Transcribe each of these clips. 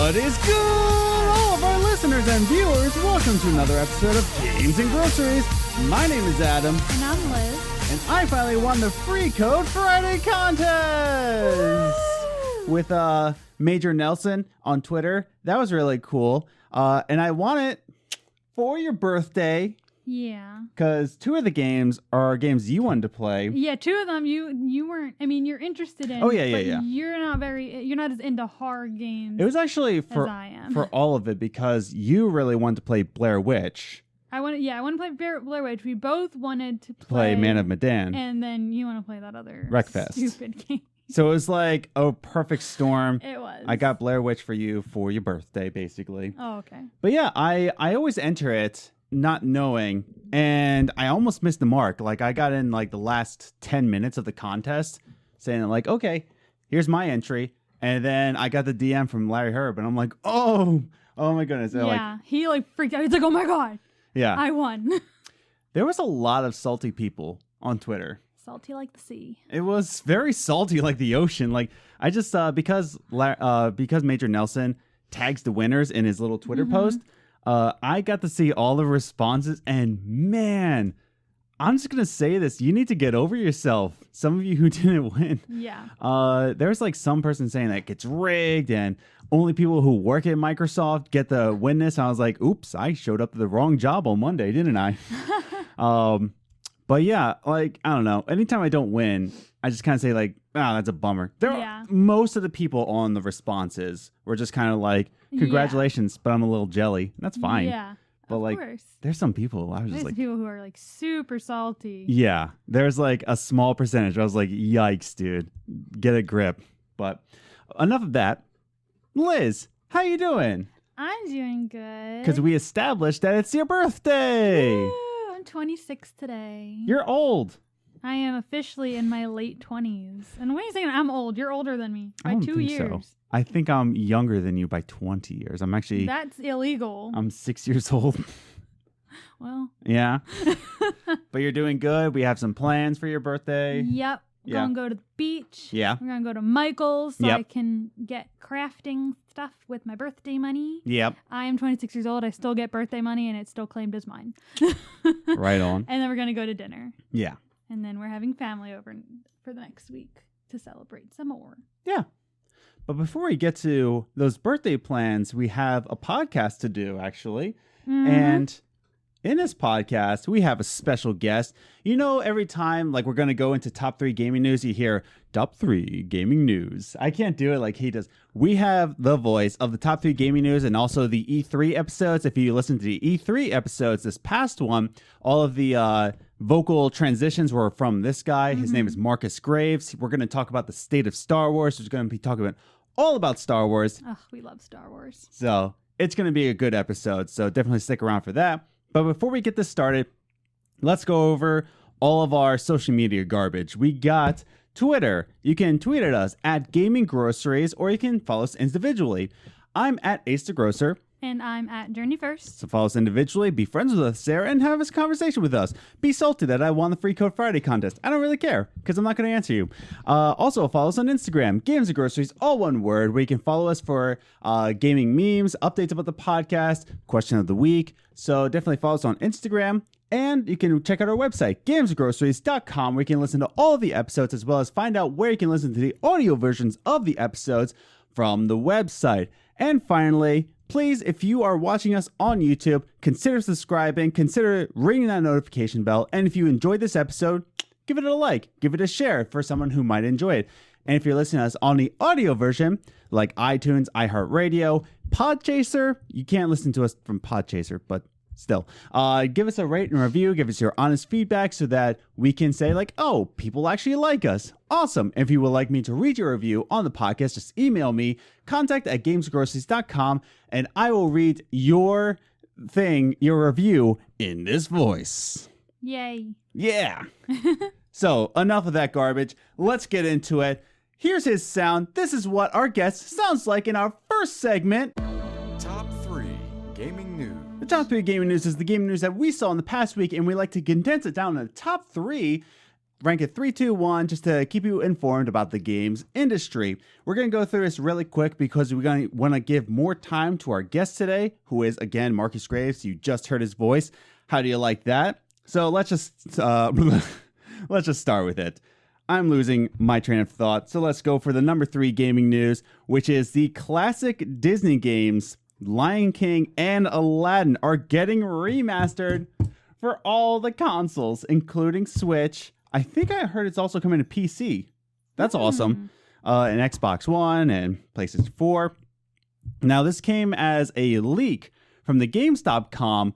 What is good, all of our listeners and viewers? Welcome to another episode of Games and Groceries. My name is Adam. And I'm Liz. And I finally won the Free Code Friday contest! Woo! With Major Nelson on Twitter. That was really cool. And I won it for your birthday. Yeah. Because two of the games are games you wanted to play. Yeah, two of them you weren't, I mean, you're interested in. Oh, yeah. You're not as into horror games. It was actually as I am. for all of it because you really wanted to play Blair Witch. I want to play Blair Witch. We both wanted to play Man of Medan. And then you want to play that other Wreckfest. Stupid game. So it was like a perfect storm. It was. I got Blair Witch for you for your birthday, basically. Oh, okay. But yeah, I always enter it not knowing, and I almost missed the mark. Like, I got in like the last 10 minutes of the contest saying like, okay, here's my entry. And then I got the DM from Larry Herb, and I'm like, oh my goodness. And yeah, he like freaked out. He's like, oh my God. Yeah. I won. There was a lot of salty people on Twitter. Salty like the sea. It was very salty like the ocean. Like, I just, because Major Nelson tags the winners in his little Twitter post, I got to see all the responses, and man, I'm just going to say this. You need to get over yourself. Some of you who didn't win. Yeah. There's like some person saying that it's rigged and only people who work at Microsoft get to win this. I was like, oops, I showed up to the wrong job on Monday, didn't I? But yeah, like, I don't know. Anytime I don't win, I just kind of say like, that's a bummer. Most of the people on the responses were just kind of like, congratulations, but I'm a little jelly. That's fine. Yeah. But like, course. there's some people I was just like, people who are like super salty. Yeah, there's like a small percentage. I was like, yikes, dude, get a grip. But enough of that. Liz, how you doing? I'm doing good. Because we established that it's your birthday. Woo, I'm 26 today. You're old. I am officially in my late 20s. And when you saying I'm old, you're older than me by 2 years. So. I think I'm younger than you by 20 years. I'm actually... That's illegal. I'm 6 years old. Well. Yeah. But you're doing good. We have some plans for your birthday. Yep. We're going to go to the beach. Yeah. We're going to go to Michael's so I can get crafting stuff with my birthday money. Yep. I am 26 years old. I still get birthday money and it's still claimed as mine. Right on. And then we're going to go to dinner. Yeah. And then we're having family over for the next week to celebrate some more. Yeah. But before we get to those birthday plans, we have a podcast to do, actually. Mm-hmm. And in this podcast, we have a special guest. You know, every time, like, we're going to go into top 3 gaming news, you hear top 3 gaming news. I can't do it like he does. We have the voice of the top 3 gaming news and also the E3 episodes. If you listen to the E3 episodes, this past one, all of the vocal transitions were from this guy. His name is Markus Graves. We're going to talk about the state of Star Wars. We're going to be talking about all about Star Wars. Oh, we love Star Wars. So it's going to be a good episode. So definitely stick around for that. But before we get this started, let's go over all of our social media garbage. We got Twitter. You can tweet at us at Gaming Groceries, or you can follow us individually. I'm at Ace the Grocer. And I'm at Journey First. So follow us individually, be friends with us there, and have a conversation with us. Be salty that I won the Free Code Friday contest. I don't really care, because I'm not going to answer you. Also, follow us on Instagram, Games and Groceries, all one word, where you can follow us for gaming memes, updates about the podcast, question of the week. So definitely follow us on Instagram. And you can check out our website, gamesandgroceries.com, where you can listen to all of the episodes, as well as find out where you can listen to the audio versions of the episodes from the website. And finally, please, if you are watching us on YouTube, consider subscribing, consider ringing that notification bell, and if you enjoyed this episode, give it a like, give it a share for someone who might enjoy it. And if you're listening to us on the audio version, like iTunes, iHeartRadio, Podchaser, you can't listen to us from Podchaser, but still, give us a rate and review, give us your honest feedback so that we can say like, oh, people actually like us. Awesome. If you would like me to read your review on the podcast, just email me, contact@gamesgroceries.com, and I will read your review in this voice. Yay. Yeah. So enough of that garbage. Let's get into it. Here's his sound. This is what our guest sounds like in our first segment. Top 3 Gaming News. The top 3 gaming news is the gaming news that we saw in the past week, and we like to condense it down to the top 3 rank it 3, 2, 1 just to keep you informed about the games industry. We're going to go through this really quick because we're going to want to give more time to our guest today, who is, again, Markus Graves. You just heard his voice. How do you like that? So let's just start with it. I'm losing my train of thought, so let's go for the number 3 gaming news, which is the classic Disney games Lion King and Aladdin are getting remastered for all the consoles, including Switch. I think I heard it's also coming to PC. That's awesome. And Xbox One and PlayStation 4. Now, this came as a leak from the GameStop.com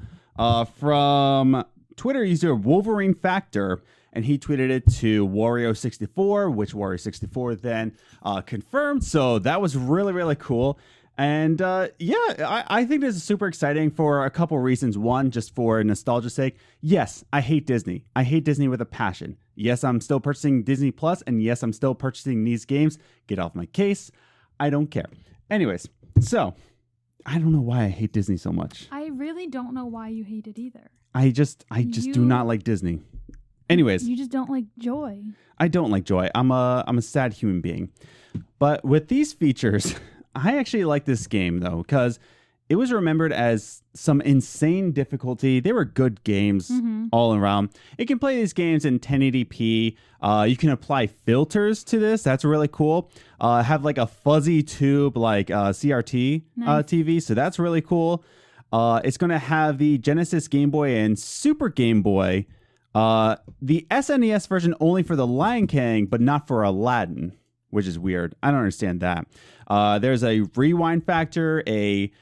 from Twitter user Wolverine Factor, and he tweeted it to Wario64, which Wario64 then confirmed. So that was really, really cool. And I think this is super exciting for a couple reasons. One, just for nostalgia's sake. Yes, I hate Disney. I hate Disney with a passion. Yes, I'm still purchasing Disney Plus, and yes, I'm still purchasing these games. Get off my case. I don't care. Anyways, so I don't know why I hate Disney so much. I really don't know why you hate it either. I just do not like Disney. Anyways, you just don't like joy. I don't like joy. I'm a sad human being. But with these features, I actually like this game, though, because it was remembered as some insane difficulty. They were good games all around. It can play these games in 1080p. You can apply filters to this. That's really cool. Have like a fuzzy tube like CRT TV. So that's really cool. It's going to have the Genesis Game Boy and Super Game Boy. The SNES version only for the Lion King, but not for Aladdin, which is weird. I don't understand that. There's a rewind factor, a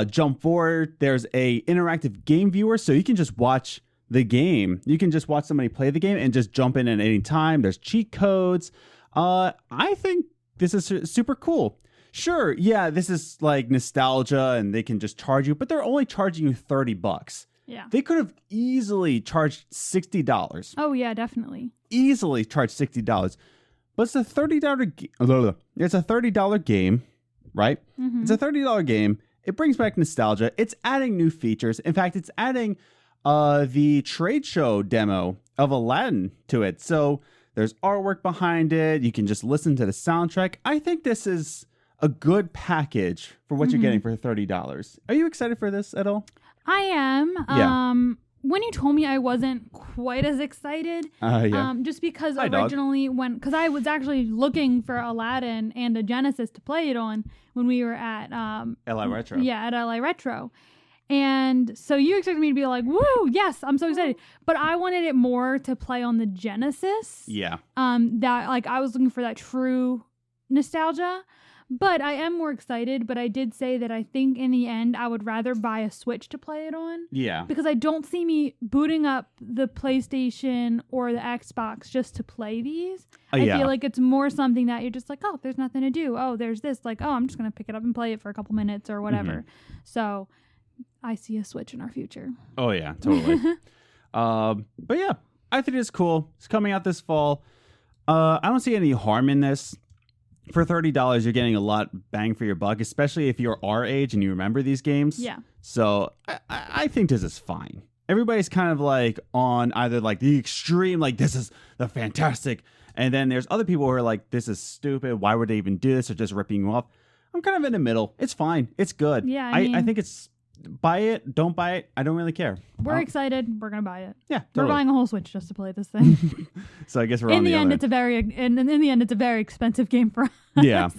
jump forward. There's a interactive game viewer, so you can just watch the game. You can just watch somebody play the game and just jump in at any time. There's cheat codes. I think this is super cool. Sure, yeah, this is like nostalgia, and they can just charge you, but they're only charging you $30. Yeah. They could have easily charged $60. Oh, yeah, definitely. Easily charged $60. But it's a $30 game, right? Mm-hmm. It's a $30 game. It brings back nostalgia. It's adding new features. In fact, it's adding the trade show demo of Aladdin to it. So there's artwork behind it. You can just listen to the soundtrack. I think this is a good package for what you're getting for $30. Are you excited for this at all? I am. Yeah. When you told me, I wasn't quite as excited. Just because originally because I was actually looking for Aladdin and a Genesis to play it on when we were at LI Retro. Yeah, at LI Retro. And so you expected me to be like, woo, yes, I'm so excited. But I wanted it more to play on the Genesis. Yeah. That like I was looking for that true nostalgia. But I am more excited, but I did say that I think in the end I would rather buy a Switch to play it on. Yeah. Because I don't see me booting up the PlayStation or the Xbox just to play these. I feel like it's more something that you're just like, oh, there's nothing to do. Oh, there's this. Like, oh, I'm just going to pick it up and play it for a couple minutes or whatever. So I see a Switch in our future. Oh, yeah, totally. But yeah, I think it's cool. It's coming out this fall. I don't see any harm in this. For $30, you're getting a lot bang for your buck, especially if you're our age and you remember these games. Yeah. So I think this is fine. Everybody's kind of like on either like the extreme, like this is the fantastic. And then there's other people who are like, this is stupid. Why would they even do this? Or just ripping you off. I'm kind of in the middle. It's fine. It's good. Yeah. I think it's buy it. Don't buy it. I don't really care. We're excited. We're going to buy it. Yeah. Totally. We're buying a whole Switch just to play this thing. So I guess we're in on the end. other. In the end, it's a very expensive game for us. Yeah.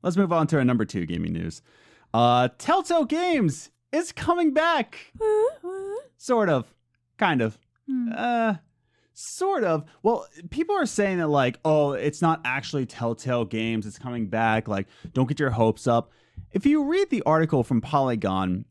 Let's move on to our number 2 gaming news. TellTale Games is coming back. Sort of. Kind of. Sort of. Well, people are saying that like, oh, it's not actually TellTale Games. It's coming back. Like, don't get your hopes up. If you read the article from Polygon,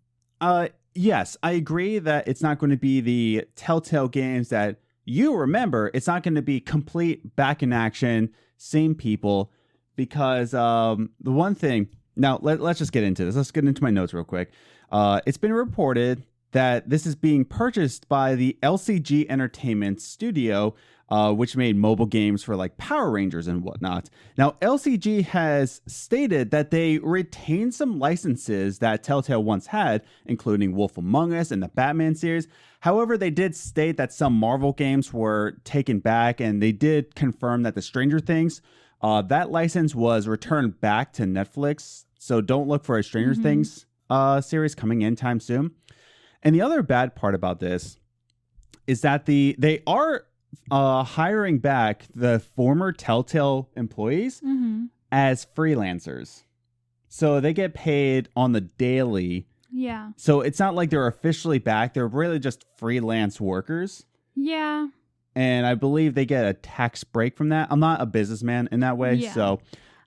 yes, I agree that it's not going to be the TellTale Games that you remember. It's not going to be complete back in action, same people, because the one thing... Now, let's just get into this. Let's get into my notes real quick. It's been reported that this is being purchased by the LCG Entertainment Studio, which made mobile games for like Power Rangers and whatnot. Now, LCG has stated that they retained some licenses that TellTale once had, including Wolf Among Us and the Batman series. However, they did state that some Marvel games were taken back, and they did confirm that the Stranger Things, that license was returned back to Netflix. So don't look for a Stranger Things series coming in time soon. And the other bad part about this is that they are hiring back the former TellTale employees as freelancers. So they get paid on the daily. Yeah. So it's not like they're officially back. They're really just freelance workers. Yeah. And I believe they get a tax break from that. I'm not a businessman in that way. Yeah. So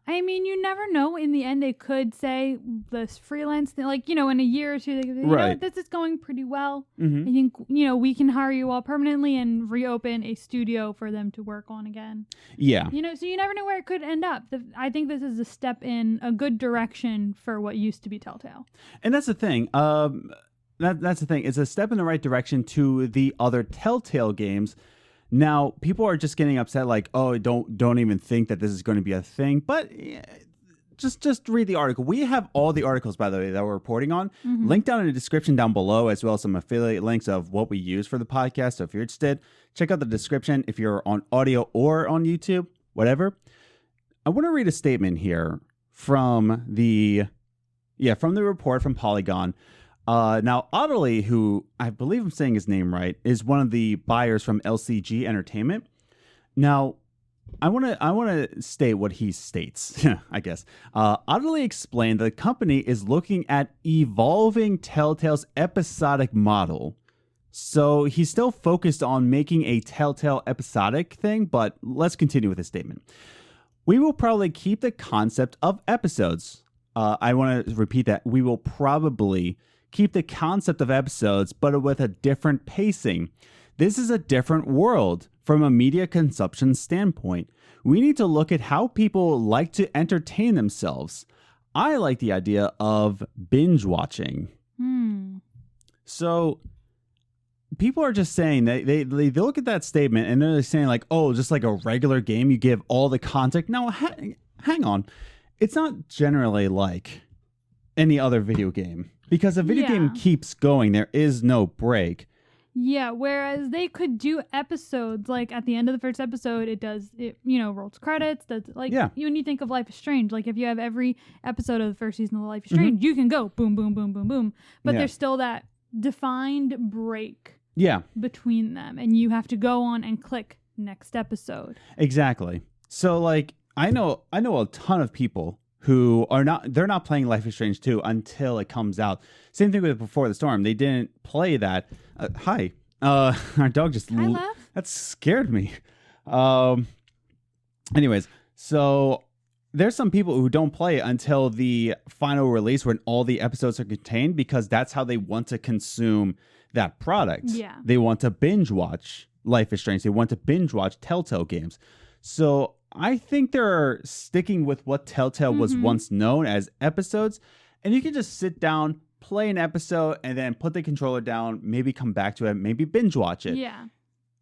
I mean, you never know. In the end, they could say this freelance thing, like, in a year or two, they could say, right. This is going pretty well. I think, we can hire you all permanently and reopen a studio for them to work on again. Yeah. So you never know where it could end up. I think this is a step in a good direction for what used to be TellTale. And that's the thing. That's the thing. It's a step in the right direction to the other TellTale games. Now, people are just getting upset, like, oh, don't even think that this is going to be a thing. But just read the article. We have all the articles, by the way, that we're reporting on. Linked down in the description down below, as well as some affiliate links of what we use for the podcast. So if you're interested, check out the description if you're on audio or on YouTube, whatever. I want to read a statement here from the report from Polygon. Now, Audley, who I believe I'm saying his name right, is one of the buyers from LCG Entertainment. Now, I want to state what he states, I guess. Audley explained that the company is looking at evolving TellTale's episodic model. So he's still focused on making a TellTale episodic thing, but let's continue with his statement. We will probably keep the concept of episodes. I want to repeat that. We will probably keep the concept of episodes, but with a different pacing. This is a different world from a media consumption standpoint. We need to look at how people like to entertain themselves. I like the idea of binge watching. So people are just saying that they look at that statement and they're saying like, oh, just like a regular game, you give all the context. Now, hang on. It's not generally like any other video game. Because a video game keeps going. There is no break. Yeah, whereas they could do episodes, like at the end of the first episode, it rolls credits. When you think of Life is Strange, like if you have every episode of the first season of Life is Strange, you can go boom, boom, boom, boom, boom. But there's still that defined break between them. And you have to go on and click next episode. Exactly. So like, I know a ton of people who they're not playing Life is Strange 2 until it comes out. Same thing with Before the Storm. They didn't play that. Hi. Our dog just... that scared me. Anyways, so there's some people who don't play it until the final release when all the episodes are contained because that's how they want to consume that product. Yeah. They want to binge watch Life is Strange. They want to binge watch TellTale games. So I think they're sticking with what TellTale was once known as episodes. And you can just sit down, play an episode, and then put the controller down, maybe come back to it, maybe binge watch it. Yeah.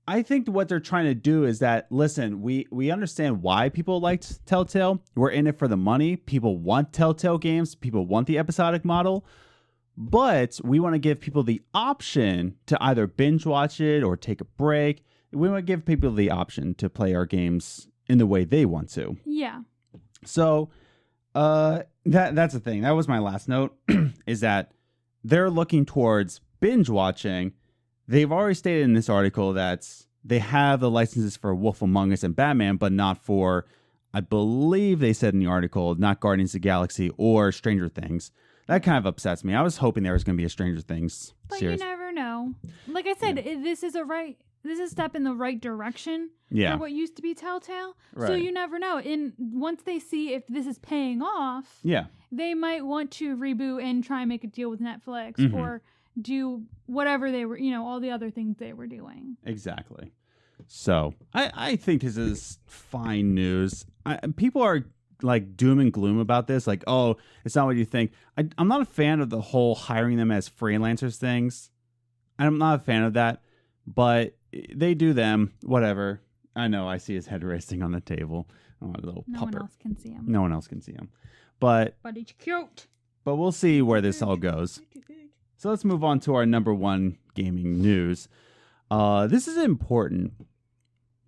I think what they're trying to do is that, listen, we understand why people liked TellTale. We're in it for the money. People want TellTale games. People want the episodic model. But we want to give people the option to either binge watch it or take a break. We want to give people the option to play our games in the way they want to. Yeah. So that's the thing. That was my last note, is that they're looking towards binge watching. They've already stated in this article that they have the licenses for Wolf Among Us and Batman, but not for, I believe they said in the article, not Guardians of the Galaxy or Stranger Things. That kind of upsets me. I was hoping there was going to be a Stranger Things series. But you never know. Like I said, this is a step in the right direction for what used to be TellTale. Right. So you never know. Once they see if this is paying off, they might want to reboot and try and make a deal with Netflix or do whatever they were, all the other things they were doing. Exactly. So I think this is fine news. People are like doom and gloom about this. Like, oh, it's not what you think. I'm not a fan of the whole hiring them as freelancers things. I'm not a fan of that, but they do them, whatever. I know, I see his head resting on the table. Oh, a little no pupper. one else can see him. No one else can see him. But he's cute. But we'll see where this all goes. So let's move on to our number one gaming news. This is important.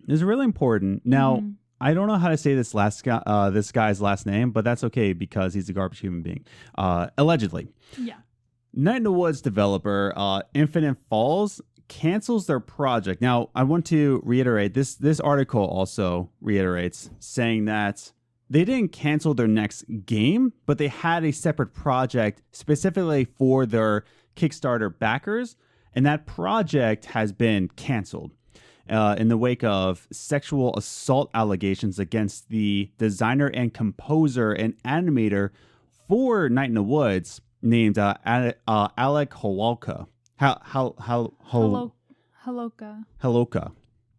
This is really important. Now, I don't know how to say this guy's last name, but that's okay because he's a garbage human being. Allegedly. Yeah. Night in the Woods developer Infinite Falls cancels their project. Now, I want to reiterate, this article also reiterates, saying that they didn't cancel their next game, but they had a separate project specifically for their Kickstarter backers, and that project has been canceled in the wake of sexual assault allegations against the designer and composer and animator for Night in the Woods, named Alec Holowka. Holowka.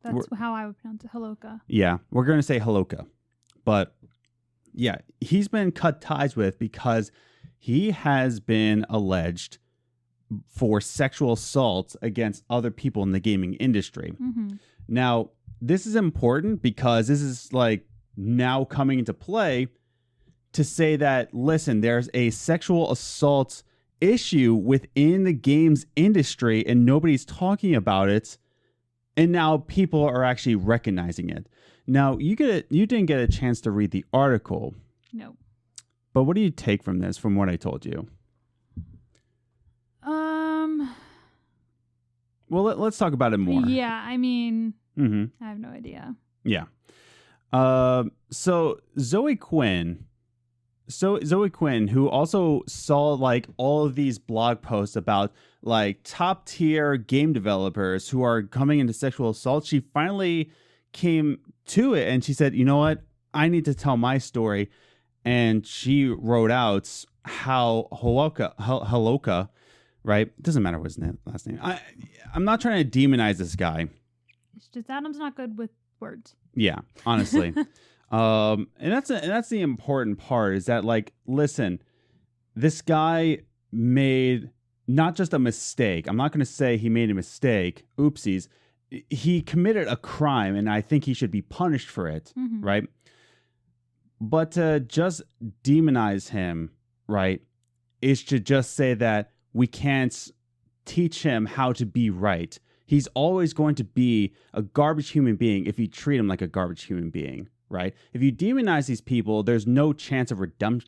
That's how I would pronounce it. Holowka. Yeah, we're going to say Holowka. But yeah, he's been cut ties with because he has been alleged for sexual assault against other people in the gaming industry. Now, this is important because this is like now coming into play to say that, listen, there's a sexual assault issue within the games industry and nobody's talking about it. And now people are actually recognizing it. Now, you didn't get a chance to read the article. No. But what do you take from this, from what I told you? Well, let's talk about it more. Yeah, I mean, I have no idea. Yeah. So Zoe Quinn, who also saw like all of these blog posts about like top tier game developers who are coming into sexual assault, she finally came to it and she said, you know what? I need to tell my story. And she wrote out how Holowka, right? It doesn't matter what his last name. I'm not trying to demonize this guy. It's just Adam's not good with words. Yeah, honestly. And that's the important part is that, like, listen, this guy made not just a mistake. I'm not going to say he made a mistake. Oopsies. He committed a crime, and I think he should be punished for it, right? But to just demonize him, right, is to just say that we can't teach him how to be right. He's always going to be a garbage human being if you treat him like a garbage human being, right? If you demonize these people, there's no chance of redemption.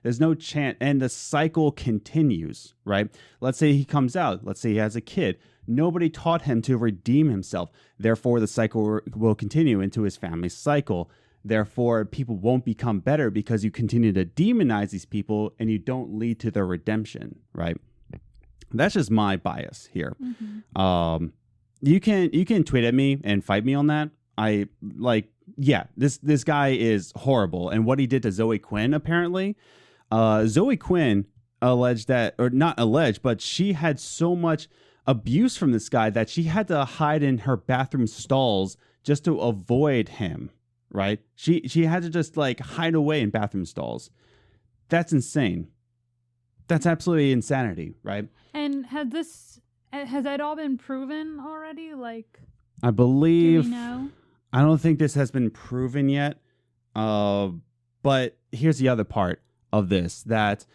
There's no chance, and the cycle continues, right? Let's say he comes out. Let's say he has a kid. Nobody taught him to redeem himself. Therefore, the cycle will continue into his family cycle. Therefore, people won't become better because you continue to demonize these people and you don't lead to their redemption, right? That's just my bias here. You can tweet at me and fight me on that. This guy is horrible. And what he did to Zoe Quinn, apparently, Zoe Quinn alleged that, or not alleged, but she had so much abuse from this guy that she had to hide in her bathroom stalls just to avoid him, right? She had to just like hide away in bathroom stalls. That's insane. That's absolutely insanity, right? And has that all been proven already? Like, I believe. Do we know? I don't think this has been proven yet. But here's the other part of this, that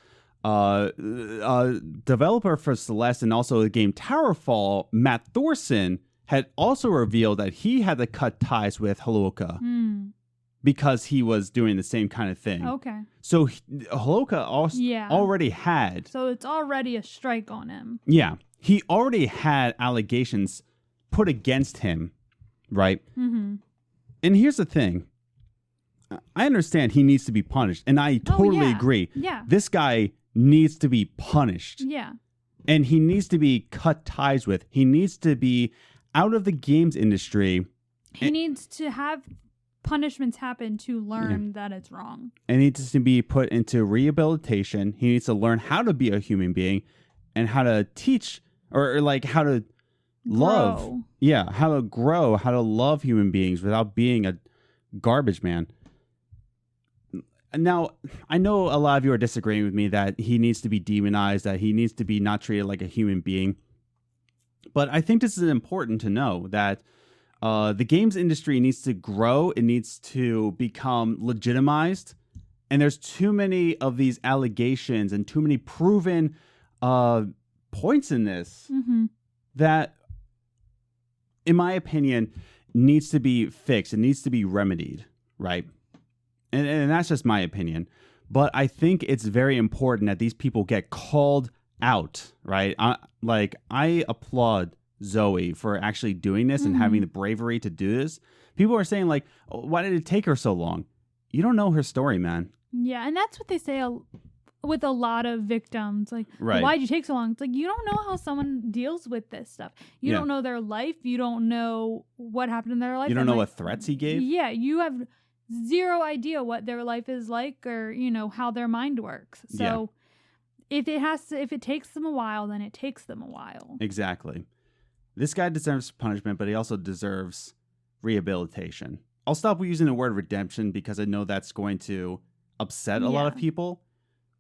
developer for Celeste and also the game Towerfall, Matt Thorson, had also revealed that he had to cut ties with Holowka because he was doing the same kind of thing. Okay. So Holowka already had. So it's already a strike on him. Yeah. He already had allegations put against him, right? And here's the thing. I understand he needs to be punished, and I totally agree. Yeah. This guy needs to be punished. Yeah. And he needs to be cut ties with. He needs to be out of the games industry. He needs to have punishments happen to learn that it's wrong. And he needs to be put into rehabilitation. He needs to learn how to be a human being and how to teach or like how to love. Yeah, how to grow, how to love human beings without being a garbage man. Now, I know a lot of you are disagreeing with me that he needs to be demonized, that he needs to be not treated like a human being. But I think this is important to know that the games industry needs to grow. It needs to become legitimized. And there's too many of these allegations and too many proven points in this that, in my opinion, needs to be fixed. It needs to be remedied, right? And that's just my opinion. But I think it's very important that these people get called out, right? I applaud Zoe for actually doing this and having the bravery to do this. People are saying, like, oh, why did it take her so long? You don't know her story, man. Yeah, and that's what they say with a lot of victims. Like, right. Why'd you take so long? It's like, you don't know how someone deals with this stuff. You don't know their life. You don't know what happened in their life. You don't know what threats he gave? Yeah, you have zero idea what their life is like or, how their mind works. So if it takes them a while, then it takes them a while. Exactly. This guy deserves punishment, but he also deserves rehabilitation. I'll stop using the word redemption because I know that's going to upset a lot of people,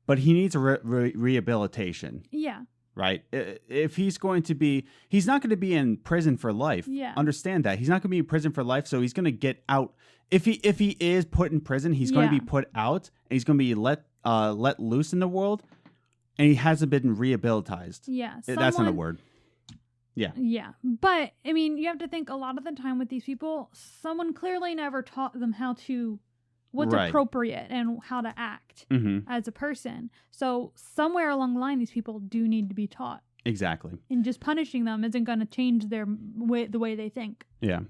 but he needs a rehabilitation. Yeah. Right? If he's not going to be in prison for life. Yeah. Understand that. He's not going to be in prison for life, so he's going to get out. If he is put in prison, he's going to be put out, and he's going to be let loose in the world, and he hasn't been rehabilitized. Yeah. That's not a word. Yeah. Yeah. But, I mean, you have to think a lot of the time with these people, someone clearly never taught them what's appropriate and how to act as a person. So somewhere along the line, these people do need to be taught. Exactly. And just punishing them isn't going to change the way they think. Yeah.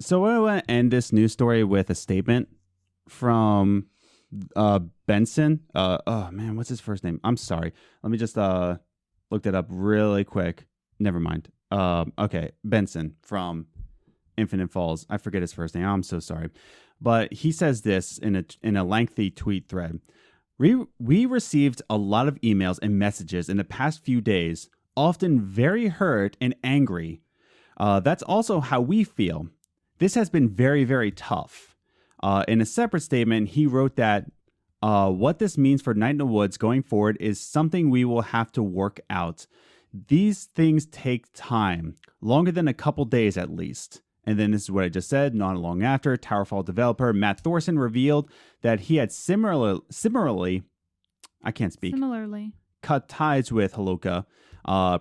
So I want to end this news story with a statement from Benson. Oh, man, what's his first name? I'm sorry. Let me just look that up really quick. Never mind. Okay, Benson from Infinite Falls. I forget his first name. I'm so sorry. But he says this in a lengthy tweet thread. We received a lot of emails and messages in the past few days, often very hurt and angry. That's also how we feel. This has been very, very tough. In a separate statement, he wrote that what this means for Night in the Woods going forward is something we will have to work out. These things take time, longer than a couple days at least. And then this is what I just said. Not long after, Towerfall developer Matt Thorson revealed that he had similarly cut ties with Holowka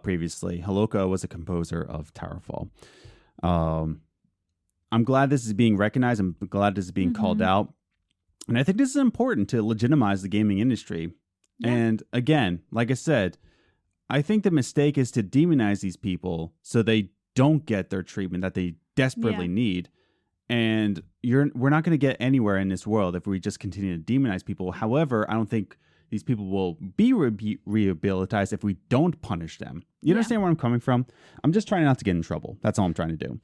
previously. Holowka was a composer of Towerfall. I'm glad this is being recognized. I'm glad this is being called out. And I think this is important to legitimize the gaming industry. Yeah. And again, like I said, I think the mistake is to demonize these people so they don't get their treatment that they desperately need. And we're not going to get anywhere in this world if we just continue to demonize people. However, I don't think these people will be rehabilitated if we don't punish them. You understand where I'm coming from? I'm just trying not to get in trouble. That's all I'm trying to do.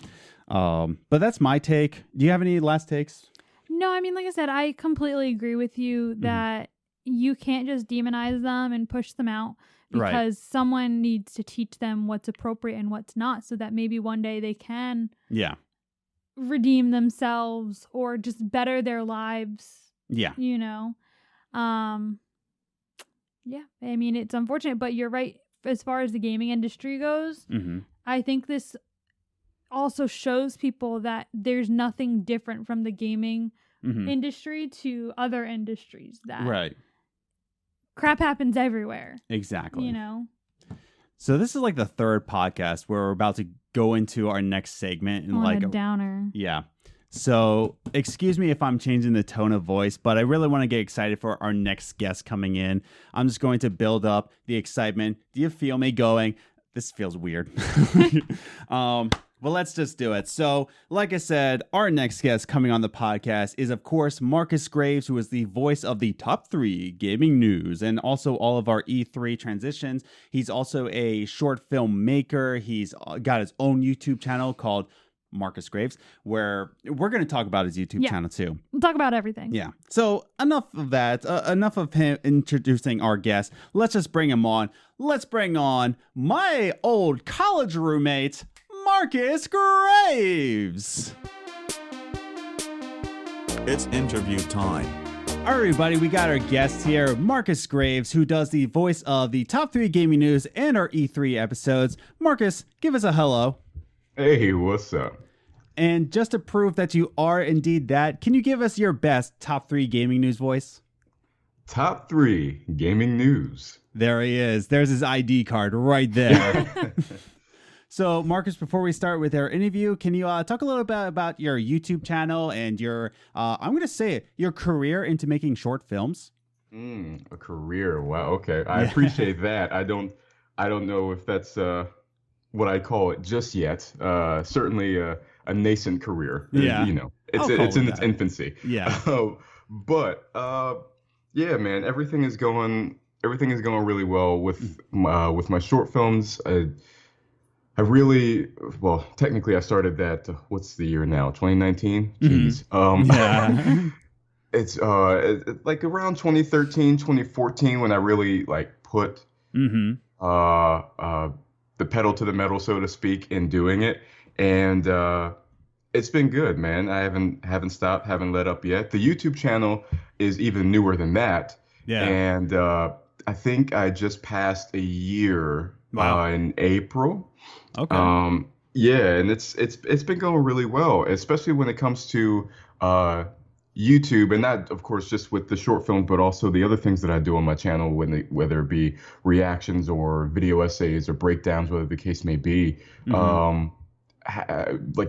But that's my take. Do you have any last takes? No, I mean, like I said, I completely agree with you that you can't just demonize them and push them out. Because someone needs to teach them what's appropriate and what's not, so that maybe one day they can redeem themselves or just better their lives. Yeah. I mean, it's unfortunate, but you're right. As far as the gaming industry goes, I think this also shows people that there's nothing different from the gaming industry to other industries. That crap happens everywhere. Exactly. So this is like the third podcast where we're about to go into our next segment and like a downer. Yeah. So excuse me if I'm changing the tone of voice, but I really want to get excited for our next guest coming in. I'm just going to build up the excitement. Do you feel me going? This feels weird. Well, let's just do it. So, like I said, our next guest coming on the podcast is, of course, Markus Graves, who is the voice of the top 3 gaming news and also all of our E3 transitions. He's also a short film maker. He's got his own YouTube channel called Markus Graves, where we're going to talk about his YouTube channel too. We'll talk about everything. Yeah. So enough of that. Enough of him introducing our guest. Let's just bring him on. Let's bring on my old college roommate, Markus Graves. It's interview time. All right, everybody, we got our guest here, Markus Graves, who does the voice of the top 3 gaming news and our E3 episodes. Markus, give us a hello. Hey, what's up? And just to prove that you are indeed that, can you give us your best top 3 gaming news voice? Top 3 gaming news. There he is. There's his ID card right there. So, Markus, before we start with our interview, can you talk a little bit about your YouTube channel and your, I'm going to say it, your career into making short films? A career. Wow. Okay. I appreciate that. I don't know if that's what I call it just yet. Certainly a nascent career. Yeah. You know, it's in its infancy. Yeah. But yeah, man, everything is going really well with my short films. I really, well, technically I started that, what's the year now? 2019? Jeez. Yeah. It's like around 2013, 2014 when I really like put the pedal to the metal, so to speak, in doing it. And it's been good, man. I haven't stopped, haven't let up yet. The YouTube channel is even newer than that. Yeah. And I think I just passed a year in April. Okay. Yeah, and it's been going really well, especially when it comes to YouTube, and not, of course, just with the short films, but also the other things that I do on my channel, whether it be reactions or video essays or breakdowns, whatever the case may be. Like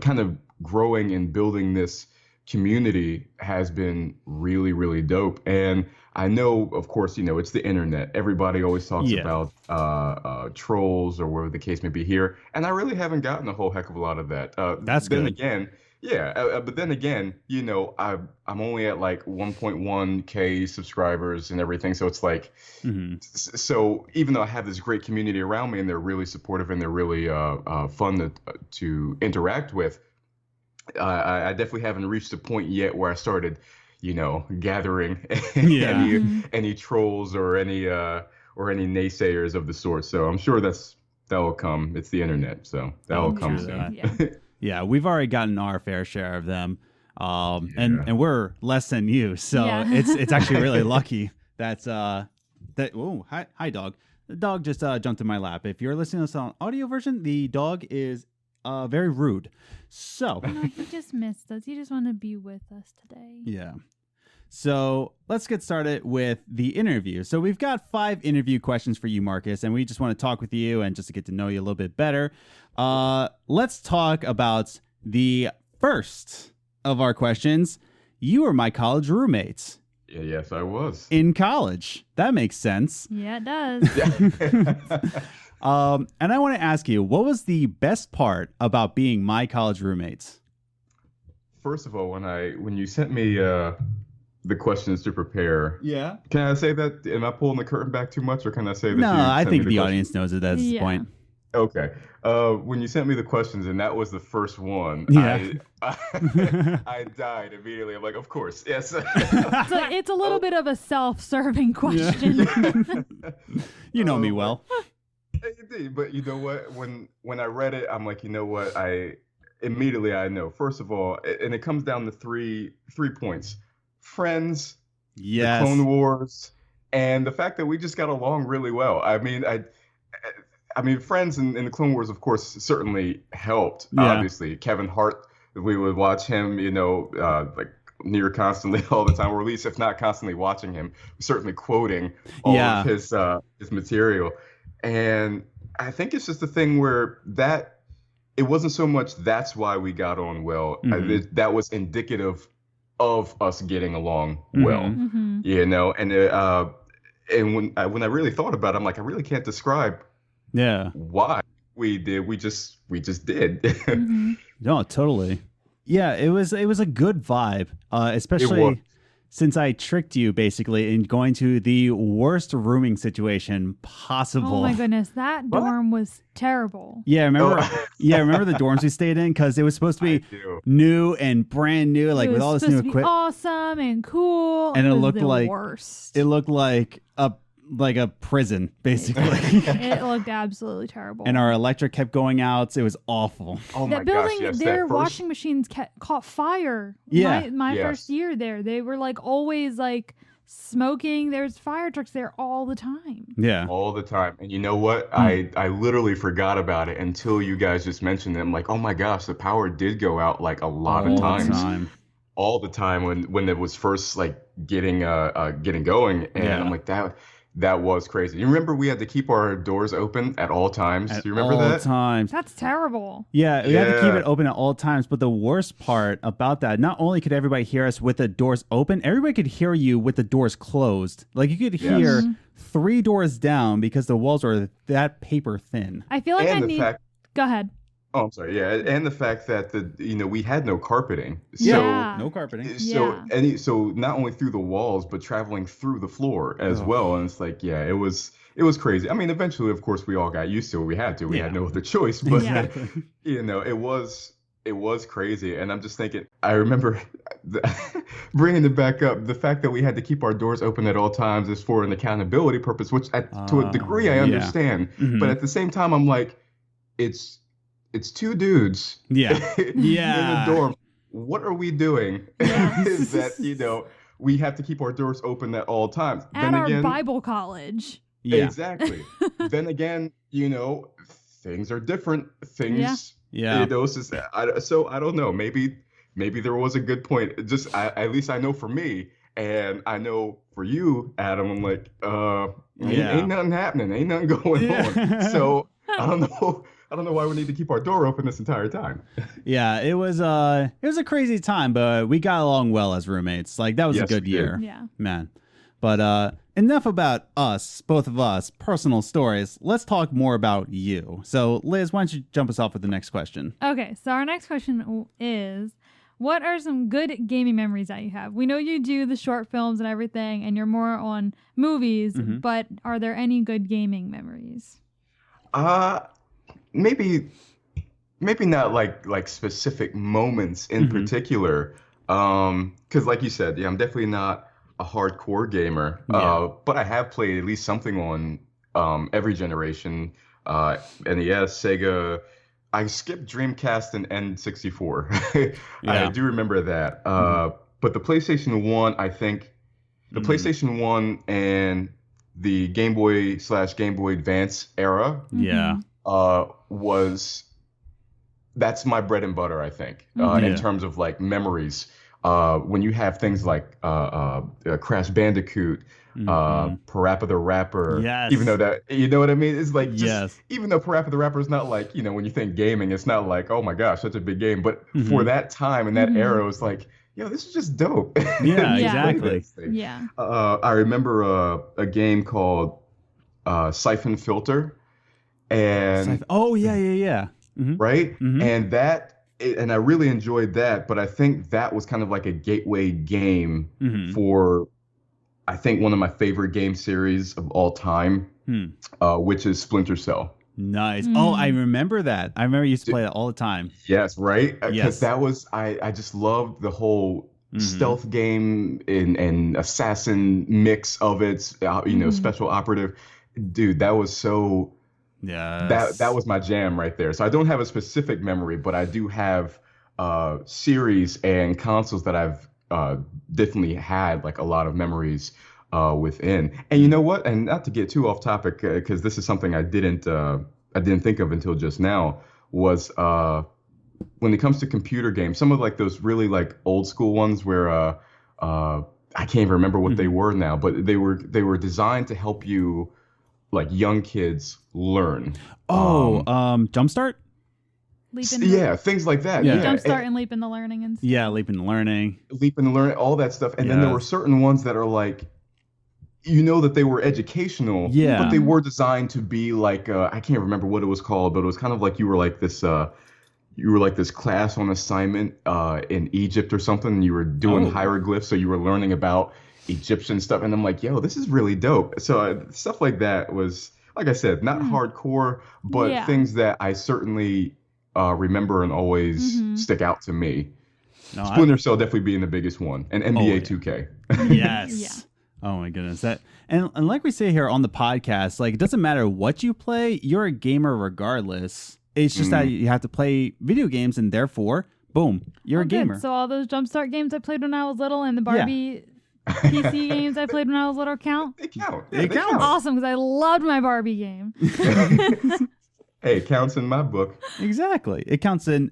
kind of growing and building this community has been really, really dope. And I know, of course, you know, it's the internet. Everybody always talks about trolls or whatever the case may be here. And I really haven't gotten a whole heck of a lot of that. That's then good. Again, yeah. But then again, you know, I'm only at like 1.1K subscribers and everything. So it's like, so even though I have this great community around me and they're really supportive and they're really fun to interact with, I definitely haven't reached a point yet where I started, you know, gathering any trolls or any naysayers of the sort. So I'm sure that'll come. It's the internet, so that'll come soon. Yeah, we've already gotten our fair share of them, and we're less than you, so it's actually really lucky that. Oh, hi, dog. The dog just jumped in my lap. If you're listening to this on audio version, the dog is very rude. So no, he just missed us. He just wanted to be with us today. Yeah. So let's get started with the interview. So we've got 5 interview questions for you, Markus, and we just want to talk with you and just to get to know you a little bit better. Let's talk about the first of our questions. You were my college roommates. Yeah, yes, I was. In college. That makes sense. Yeah, it does. And I want to ask you, what was the best part about being my college roommates? First of all, when you sent me the questions to prepare, can I say that? Am I pulling the curtain back too much, or can I say that? No, I think the audience knows it at this point. Okay. When you sent me the questions, and that was the first one, I died immediately. I'm like, of course, yes. So it's a little bit of a self-serving question. You know me well. Indeed, but you know what? When I read it, I'm like, you know what? I know. First of all, and it comes down to three points: Friends, the Clone Wars, and the fact that we just got along really well. I mean, Friends and the Clone Wars, of course, certainly helped. Obviously, Kevin Hart, we would watch him, you know, like near constantly all the time, or at least if not constantly watching him, certainly quoting all of his material. And I think it's just a thing where that it wasn't so much that's why we got on well. That was indicative of us getting along well, you know. And when I really thought about it, I'm like, I really can't describe why we did. We just did. No, totally. Yeah, it was a good vibe, especially since I tricked you basically in going to the worst rooming situation possible. Oh my goodness, that dorm was terrible. Yeah, remember the dorms we stayed in, because it was supposed to be new and brand new, like with all this new equipment, awesome and cool, and it looked the like worst. It looked like like a prison, basically. It looked absolutely terrible. And our electric kept going out. It was awful. Oh that my building, gosh, yes. their that first... washing machines caught fire. Yeah. My Yes. first year there, they were like always like smoking. There's fire trucks there all the time. Yeah. All the time. And you know what? I literally forgot about it until you guys just mentioned it. I'm like, oh my gosh, the power did go out like a lot of times. All the time when it was first like getting going. And I'm like, that was crazy. You remember we had to keep our doors open at all times? Do you remember that? At all times. That's terrible. Yeah, we had to keep it open at all times. But the worst part about that, not only could everybody hear us with the doors open, everybody could hear you with the doors closed. Like you could hear 3 doors down because the walls are that paper thin. I feel like Go ahead. Oh, I'm sorry. Yeah, and the fact that we had no carpeting. Yeah. No carpeting. So not only through the walls, but traveling through the floor as well. And it's like, it was crazy. I mean, eventually, of course, we all got used to it. We had to. We had no other choice. But it was crazy. And I'm just thinking, I remember bringing it back up. The fact that we had to keep our doors open at all times is for an accountability purpose, which to a degree I understand. Mm-hmm. But at the same time, I'm like, it's 2 dudes in the dorm. What are we doing? Is that, we have to keep our doors open at all times. At our Bible college. Yeah. Exactly. Then again, things are different. Things, so I don't know. Maybe there was a good point. Just at least I know for me, and I know for you, Adam, I'm like, ain't nothing happening. Ain't nothing going on. So I don't know. I don't know why we need to keep our door open this entire time. Yeah, it was a crazy time, but we got along well as roommates. Like that was a good year. Yeah. Man. But enough about us, both of us, personal stories. Let's talk more about you. So, Liz, why don't you jump us off with the next question? Okay, so our next question is, what are some good gaming memories that you have? We know you do the short films and everything, and you're more on movies, but are there any good gaming memories? Maybe not like specific moments in particular, because like you said, I'm definitely not a hardcore gamer, but I have played at least something on every generation, NES, Sega. I skipped Dreamcast and N64. I do remember that, but the PlayStation 1, I think the PlayStation 1 and the Game Boy / Game Boy Advance era that's my bread and butter, I think, in terms of like memories. When you have things like Crash Bandicoot, Parappa the Rapper, even though that, you know what I mean? It's like, even though Parappa the Rapper is not like, when you think gaming, it's not like, oh my gosh, such a big game. But for that time and that era, it was like, this is just dope. Yeah, exactly. Yeah. I remember a game called Siphon Filter. And right? And and I really enjoyed that, but I think that was kind of like a gateway game for, I think, one of my favorite game series of all time, which is Splinter Cell. Nice. Oh, I remember that. I remember you used to play that all the time. Yes, right? Because that was, I just loved the whole stealth game and assassin mix of it, special operative. Dude, that was so... Yeah, that was my jam right there. So I don't have a specific memory, but I do have series and consoles that I've definitely had like a lot of memories within. And you know what? And not to get too off topic, because this is something I didn't think of until just now, was when it comes to computer games, some of like those really like old school ones where I can't even remember what they were now, but they were designed to help you, like young kids, learn. Jumpstart? Things like that. Yeah. Jumpstart and Leap in the Learning and stuff. Yeah, Leap in the Learning. All that stuff. And then there were certain ones that are like, that they were educational, but they were designed to be like, I can't remember what it was called, but it was kind of like you were like this class on assignment in Egypt or something, and you were doing hieroglyphs, so you were learning about Egyptian stuff, and I'm like, this is really dope. So stuff like that was, like I said, not hardcore, but things that I certainly remember and always stick out to me. Splinter Cell definitely being the biggest one, and NBA 2K. Yes. Oh my goodness. And like we say here on the podcast, like it doesn't matter what you play, you're a gamer regardless. It's just that you have to play video games and therefore, boom, you're a gamer. Good. So all those Jumpstart games I played when I was little and the Barbie PC games I played when I was little count? They count. Yeah, they count. Awesome, because I loved my Barbie game. Hey, it counts in my book. Exactly. It counts in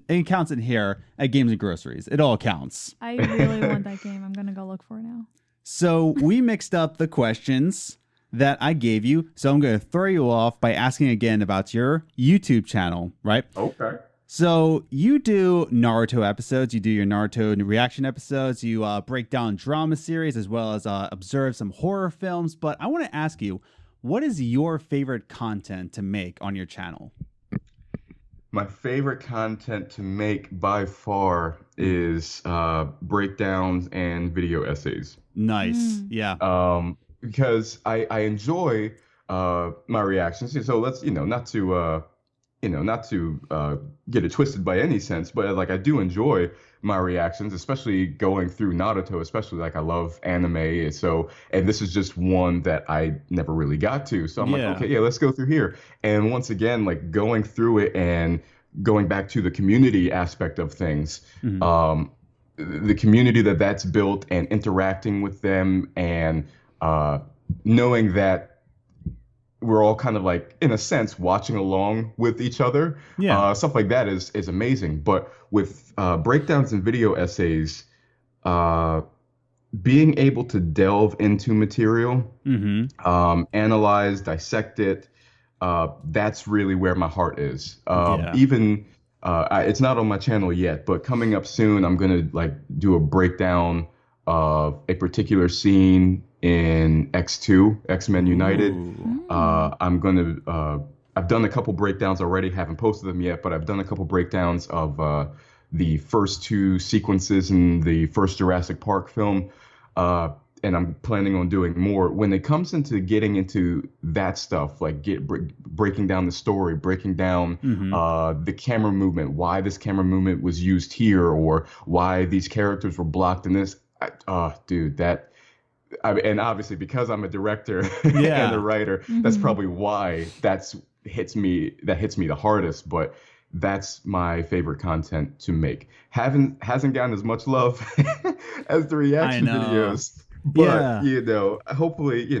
here at Games and Groceries. It all counts. I really want that game. I'm going to go look for it now. So we mixed up the questions that I gave you. So I'm going to throw you off by asking again about your YouTube channel, right? Okay. So you do Naruto episodes. You do your Naruto reaction episodes. You break down drama series as well as observe some horror films. But I want to ask you, what is your favorite content to make on your channel? My favorite content to make by far is breakdowns and video essays. Nice. Yeah. Because I enjoy my reactions. So let's, not to get it twisted by any sense, but like I do enjoy my reactions, especially going through Naruto, especially like I love anime. So, and this is just one that I never really got to. So I'm like, okay, yeah, let's go through here. And once again, like going through it and going back to the community aspect of things, the community that's built and interacting with them and knowing that we're all kind of like, in a sense, watching along with each other. Yeah. Stuff like that is amazing. But with breakdowns and video essays, being able to delve into material, analyze, dissect it, that's really where my heart is. Even it's not on my channel yet, but coming up soon, I'm going to do a breakdown of a particular scene in X2, X-Men United. I'm going to, I've done a couple breakdowns already, haven't posted them yet, but I've done a couple breakdowns of the first two sequences in the first Jurassic Park film. And I'm planning on doing more. When it comes into getting into that stuff, like breaking down the story, breaking down the camera movement, why this camera movement was used here, or why these characters were blocked in this, dude, and obviously because I'm a director and a writer, that's probably why that hits me the hardest. But that's my favorite content to make. Hasn't gotten as much love as the reaction videos, but hopefully,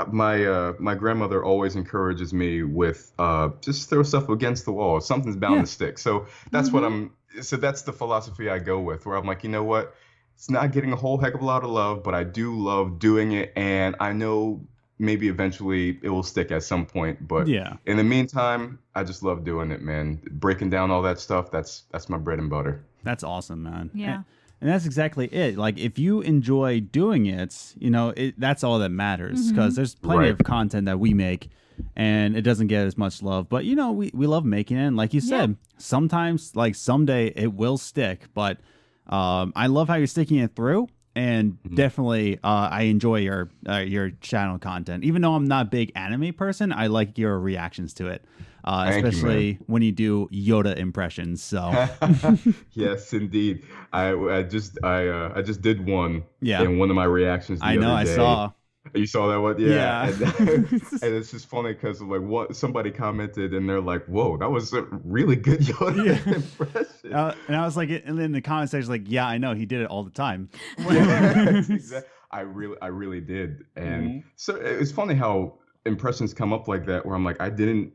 my grandmother always encourages me with just throw stuff against the wall. Something's bound to stick. So that's that's the philosophy I go with, where I'm like, you know what? It's not getting a whole heck of a lot of love, but I do love doing it, and I know maybe eventually it will stick at some point. But in the meantime, I just love doing it, man. Breaking down all that stuff, that's my bread and butter. That's awesome, man. Yeah. And that's exactly it. Like, if you enjoy doing it, that's all that matters, because there's plenty of content that we make and it doesn't get as much love. But, we love making it. And like you said, sometimes, like someday it will stick. But I love how you're sticking it through. And definitely, I enjoy your channel content. Even though I'm not a big anime person, I like your reactions to it, especially when you do Yoda impressions. So, yes, indeed. I just did one in one of my reactions. The other day. I saw. You saw that one? Yeah. And it's just funny because somebody commented and they're like, "Whoa, that was a really good Yoda impression." And I was like, and then the comment section was like, "Yeah, I know, he did it all the time." Exactly. I really did. And so it's funny how impressions come up like that, where I'm like, I didn't.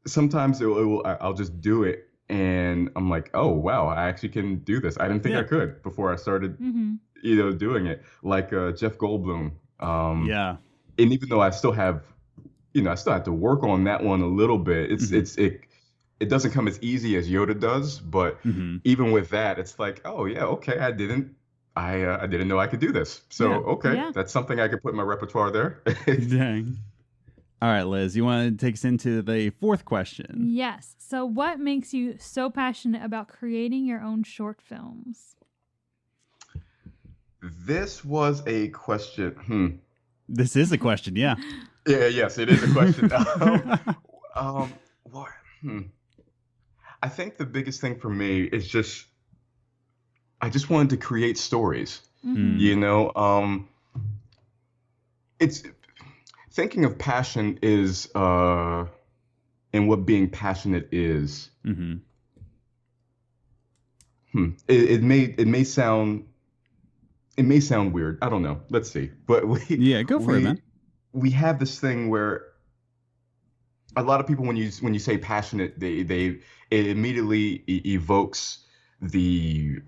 Sometimes I'll just do it, and I'm like, oh wow, I actually can do this. I didn't think I could before I started, doing it. Like Jeff Goldblum. And even though I still have to work on that one a little bit. It doesn't come as easy as Yoda does, but even with that, it's like, oh yeah, okay, I didn't know I could do this. So that's something I could put in my repertoire there. Dang. All right, Liz, you want to take us into the fourth question? Yes. So what makes you so passionate about creating your own short films? This was a question. This is a question, yeah. Yes, it is a question. I think the biggest thing for me is I just wanted to create stories. it's thinking of passion is and what being passionate is. Mm-hmm. It may sound weird. I don't know. Let's see. But go for it, man. We have this thing where a lot of people, when you say passionate, it immediately evokes the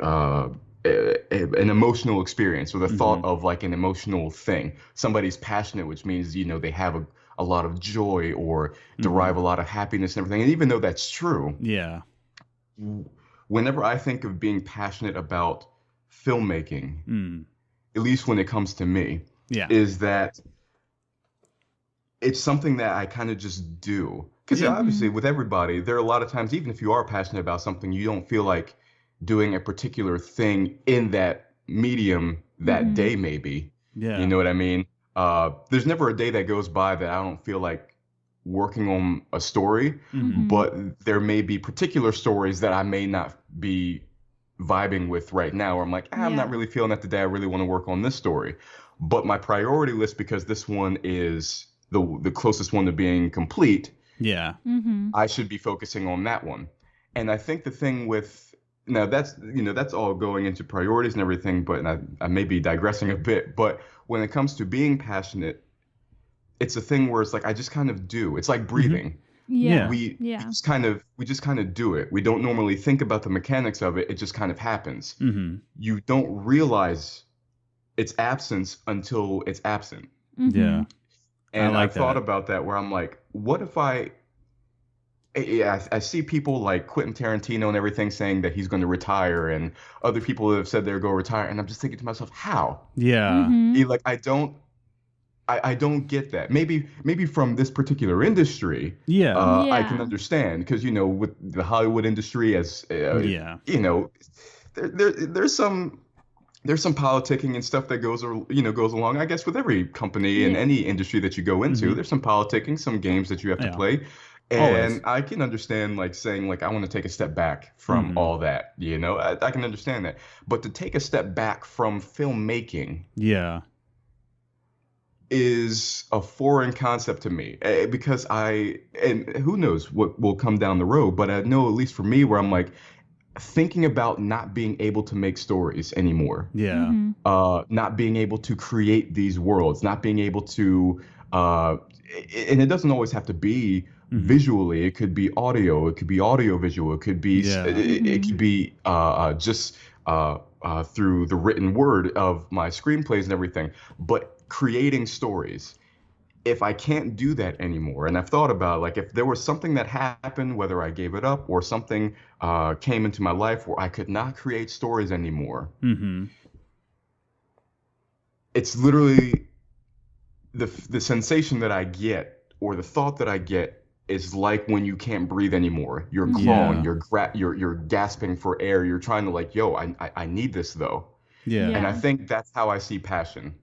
an emotional experience or the thought of like an emotional thing. Somebody's passionate, which means they have a lot of joy or derive a lot of happiness and everything. And even though that's true, whenever I think of being passionate about filmmaking, at least when it comes to me, is that it's something that I kind of just do. Because obviously with everybody, there are a lot of times, even if you are passionate about something, you don't feel like doing a particular thing in that medium that day, maybe. Yeah. You know what I mean? There's never a day that goes by that I don't feel like working on a story, but there may be particular stories that I may not be vibing with right now, where I'm like, I'm not really feeling that today. I really want to work on this story. But my priority list, because this one is the closest one to being complete, I should be focusing on that one. And I think the thing with now that's all going into priorities and everything, but I may be digressing a bit. But when it comes to being passionate, it's a thing where it's like I just kind of do. It's like breathing. We just kind of do it. We don't normally think about the mechanics of it. It just kind of happens. You don't realize its absence until it's absent. Yeah. And I've thought about that where I'm like, what if I see people like Quentin Tarantino and everything saying that he's going to retire, and other people have said they're going to retire, and I'm just thinking to myself, how? Yeah. Like I don't get that. Maybe from this particular industry, I can understand, because with the Hollywood industry, as there's some politicking and stuff that goes along. I guess with every company and any industry that you go into, there's some politicking, some games that you have to play. And always. I can understand like saying like I want to take a step back from all that. I can understand that. But to take a step back from filmmaking, is a foreign concept to me, because and who knows what will come down the road, but I know, at least for me, where I'm like thinking about not being able to make stories anymore. Not being able to create these worlds, not being able to and it doesn't always have to be visually. It could be audio, it could be audio visual, it could be it could be just through the written word of my screenplays and everything. But creating stories, if I can't do that anymore, and I've thought about like if there was something that happened, whether I gave it up or something came into my life where I could not create stories anymore, it's literally the sensation that I get, or the thought that I get, is like when you can't breathe anymore. You're clawing, you're gasping for air. You're trying to like, I need this though. And I think that's how I see passion,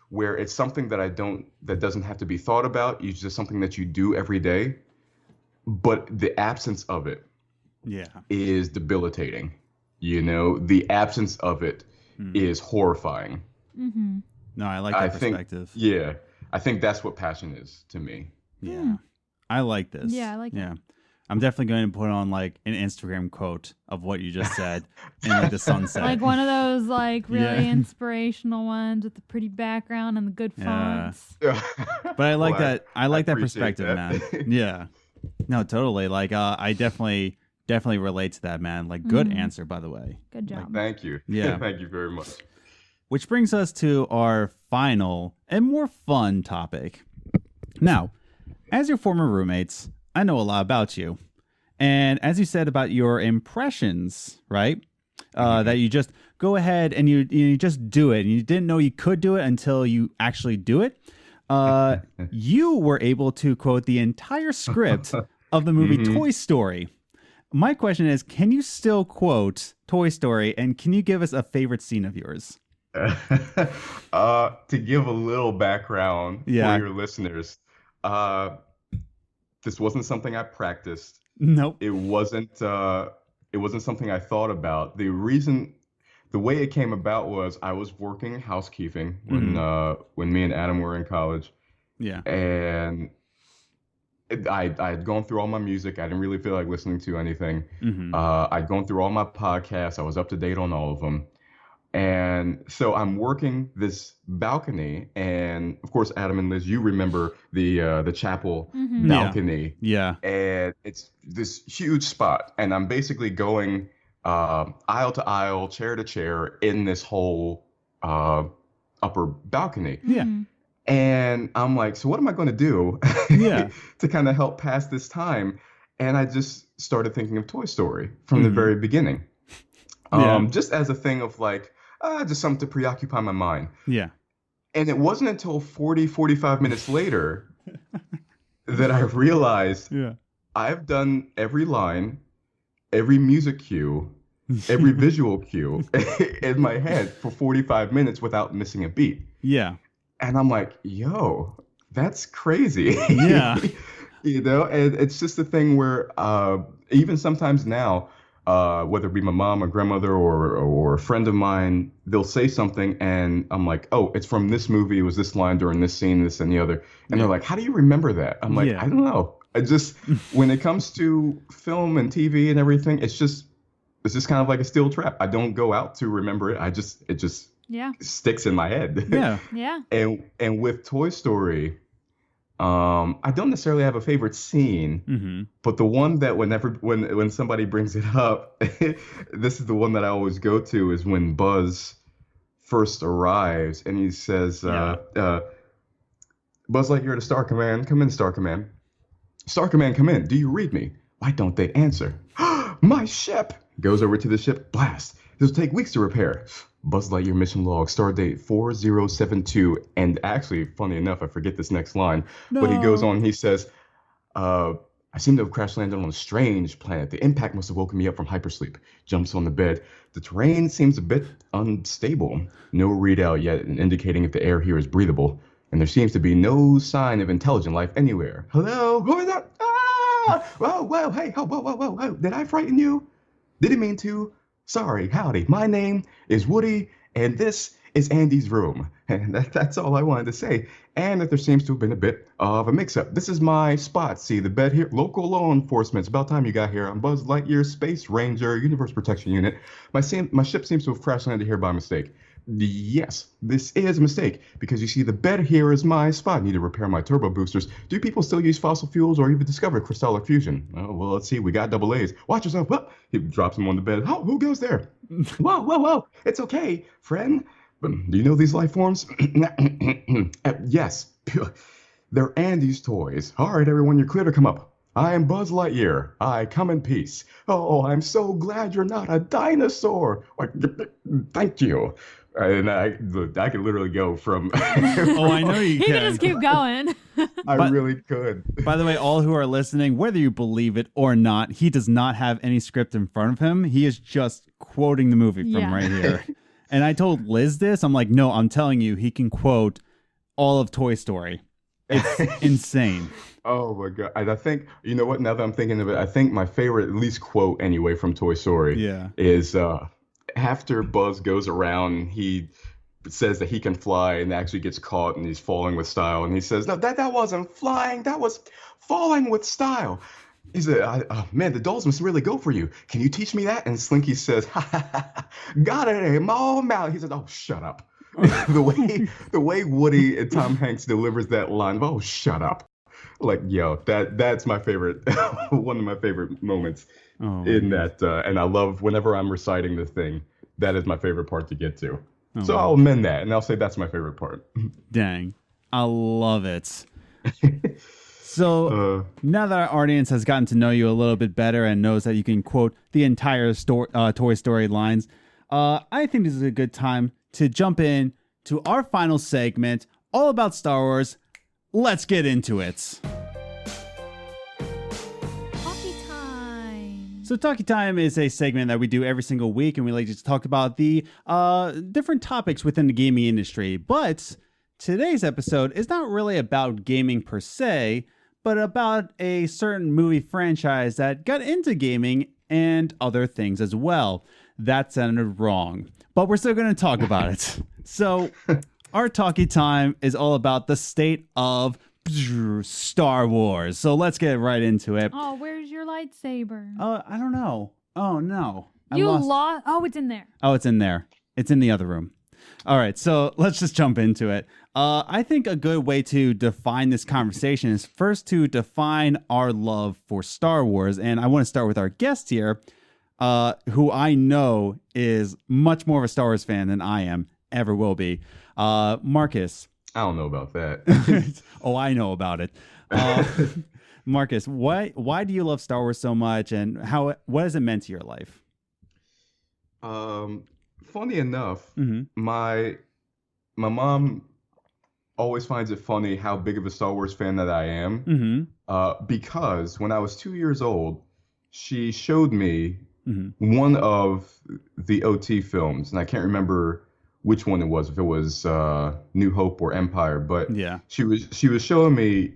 where it's something that doesn't have to be thought about. It's just something that you do every day. But the absence of it is debilitating. The absence of it is horrifying. No, I like that perspective. I think that's what passion is to me. I like this. Yeah, I like it. I'm definitely going to put on like an Instagram quote of what you just said in like the sunset. Like one of those like really inspirational ones with the pretty background and the good fonts. But I like that. I like that perspective, man. Yeah. No, totally. Like I definitely relate to that, man. Like good answer, by the way. Good job. Like, thank you. Yeah. Thank you very much. Which brings us to our final and more fun topic. Now, as your former roommates, I know a lot about you. And as you said about your impressions, right? That you just go ahead and you just do it. And you didn't know you could do it until you actually do it. You were able to quote the entire script of the movie Toy Story. My question is, can you still quote Toy Story? And can you give us a favorite scene of yours? To give a little background for your listeners, this wasn't something I practiced. Nope. It wasn't something I thought about. The reason the way it came about was I was working housekeeping when me and Adam were in college. Yeah. And I had gone through all my music. I didn't really feel like listening to anything. I'd gone through all my podcasts. I was up to date on all of them. And so I'm working this balcony, and of course, Adam and Liz, you remember the chapel balcony. Yeah. And it's this huge spot, and I'm basically going aisle to aisle, chair to chair in this whole upper balcony. Yeah. And I'm like, so what am I going to do to kind of help pass this time? And I just started thinking of Toy Story from the very beginning. Just as a thing of like, just something to preoccupy my mind. Yeah. And it wasn't until 45 minutes later that I realized I've done every line, every music cue, every visual cue in my head for 45 minutes without missing a beat. Yeah. And I'm like, yo, that's crazy. Yeah. You know, and it's just a thing where even sometimes now, whether it be my mom, or grandmother, or a friend of mine, they'll say something and I'm like, oh, it's from this movie. It was this line during this scene, this and the other. And they're like, how do you remember that? I'm like, I don't know. I just, when it comes to film and TV and everything, it's just kind of like a steel trap. I don't go out to remember it. It just sticks in my head. Yeah. Yeah. And with Toy Story, I don't necessarily have a favorite scene, but the one that when somebody brings it up, this is the one that I always go to, is when Buzz first arrives and he says, Buzz Lightyear to Star Command, come in, Star Command. Star Command, come in. Do you read me? Why don't they answer? My ship! Goes over to the ship, blast. This will take weeks to repair. Buzz Lightyear mission log, star date 4072. And actually, funny enough, I forget this next line. No. But he goes on, he says, I seem to have crash landed on a strange planet. The impact must have woken me up from hypersleep. Jumps on the bed. The terrain seems a bit unstable. No readout yet indicating if the air here is breathable. And there seems to be no sign of intelligent life anywhere. Hello? Who is that? Ah! Whoa, hey, whoa. Did I frighten you? Didn't mean to. Sorry, howdy. My name is Woody, and this is Andy's room. And that's all I wanted to say. And that there seems to have been a bit of a mix-up. This is my spot. See the bed here? Local law enforcement. It's about time you got here. I'm Buzz Lightyear, Space Ranger, Universe Protection Unit. My ship seems to have crash landed here by mistake. Yes, this is a mistake, because you see the bed here is my spot. I need to repair my turbo boosters. Do people still use fossil fuels or even discover crystallic fusion? Oh, well, let's see. We got double A's. Watch yourself. Well, he drops him on the bed. Oh, who goes there? Whoa. It's okay, friend. But do you know these life forms? Yes. They're Andy's toys. All right, everyone, you're clear to come up. I am Buzz Lightyear. I come in peace. Oh, I'm so glad you're not a dinosaur. Thank you. And I could literally go from. Oh, I know you can. You can just keep going. I really could. By the way, all who are listening, whether you believe it or not, he does not have any script in front of him. He is just quoting the movie from right here. And I told Liz this. I'm like, no, I'm telling you, he can quote all of Toy Story. It's insane. Oh my God. I think, you know what, now that I'm thinking of it, I think my favorite, at least quote anyway, from Toy Story is after Buzz goes around, he says that he can fly and actually gets caught and he's falling with style. And he says, no, that wasn't flying. That was falling with style. He said, man, the dolls must really go for you. Can you teach me that? And Slinky says, got it in my mouth. He said, oh, shut up. the way Woody and Tom Hanks delivers that line, oh, shut up. Like, yo, that's my favorite, one of my favorite moments in that. And I love whenever I'm reciting the thing, that is my favorite part to get to. So I'll amend that and I'll say that's my favorite part. Dang. I love it. So now that our audience has gotten to know you a little bit better and knows that you can quote the entire Toy Story lines, I think this is a good time to jump in to our final segment, all about Star Wars. Let's get into it. Talkie time. So Talkie Time is a segment that we do every single week, and we like to talk about the different topics within the gaming industry. But today's episode is not really about gaming per se, but about a certain movie franchise that got into gaming and other things as well. That sounded wrong. But we're still going to talk about it. So our talkie time is all about the state of Star Wars. So let's get right into it. Oh, where's your lightsaber? I don't know. Oh, no. You lost. Oh, it's in there. Oh, it's in there. It's in the other room. All right, so let's just jump into it. I think a good way to define this conversation is first to define our love for Star Wars. And I want to start with our guest here, who I know is much more of a Star Wars fan than I am, ever will be. Marcus. I don't know about that. Oh, I know about it. Marcus, why do you love Star Wars so much, and what has it meant to your life? Funny enough, my mom always finds it funny how big of a Star Wars fan that I am. Because when I was 2 years old, she showed me one of the OT films, and I can't remember which one it was, if it was New Hope or Empire, but yeah, she was showing me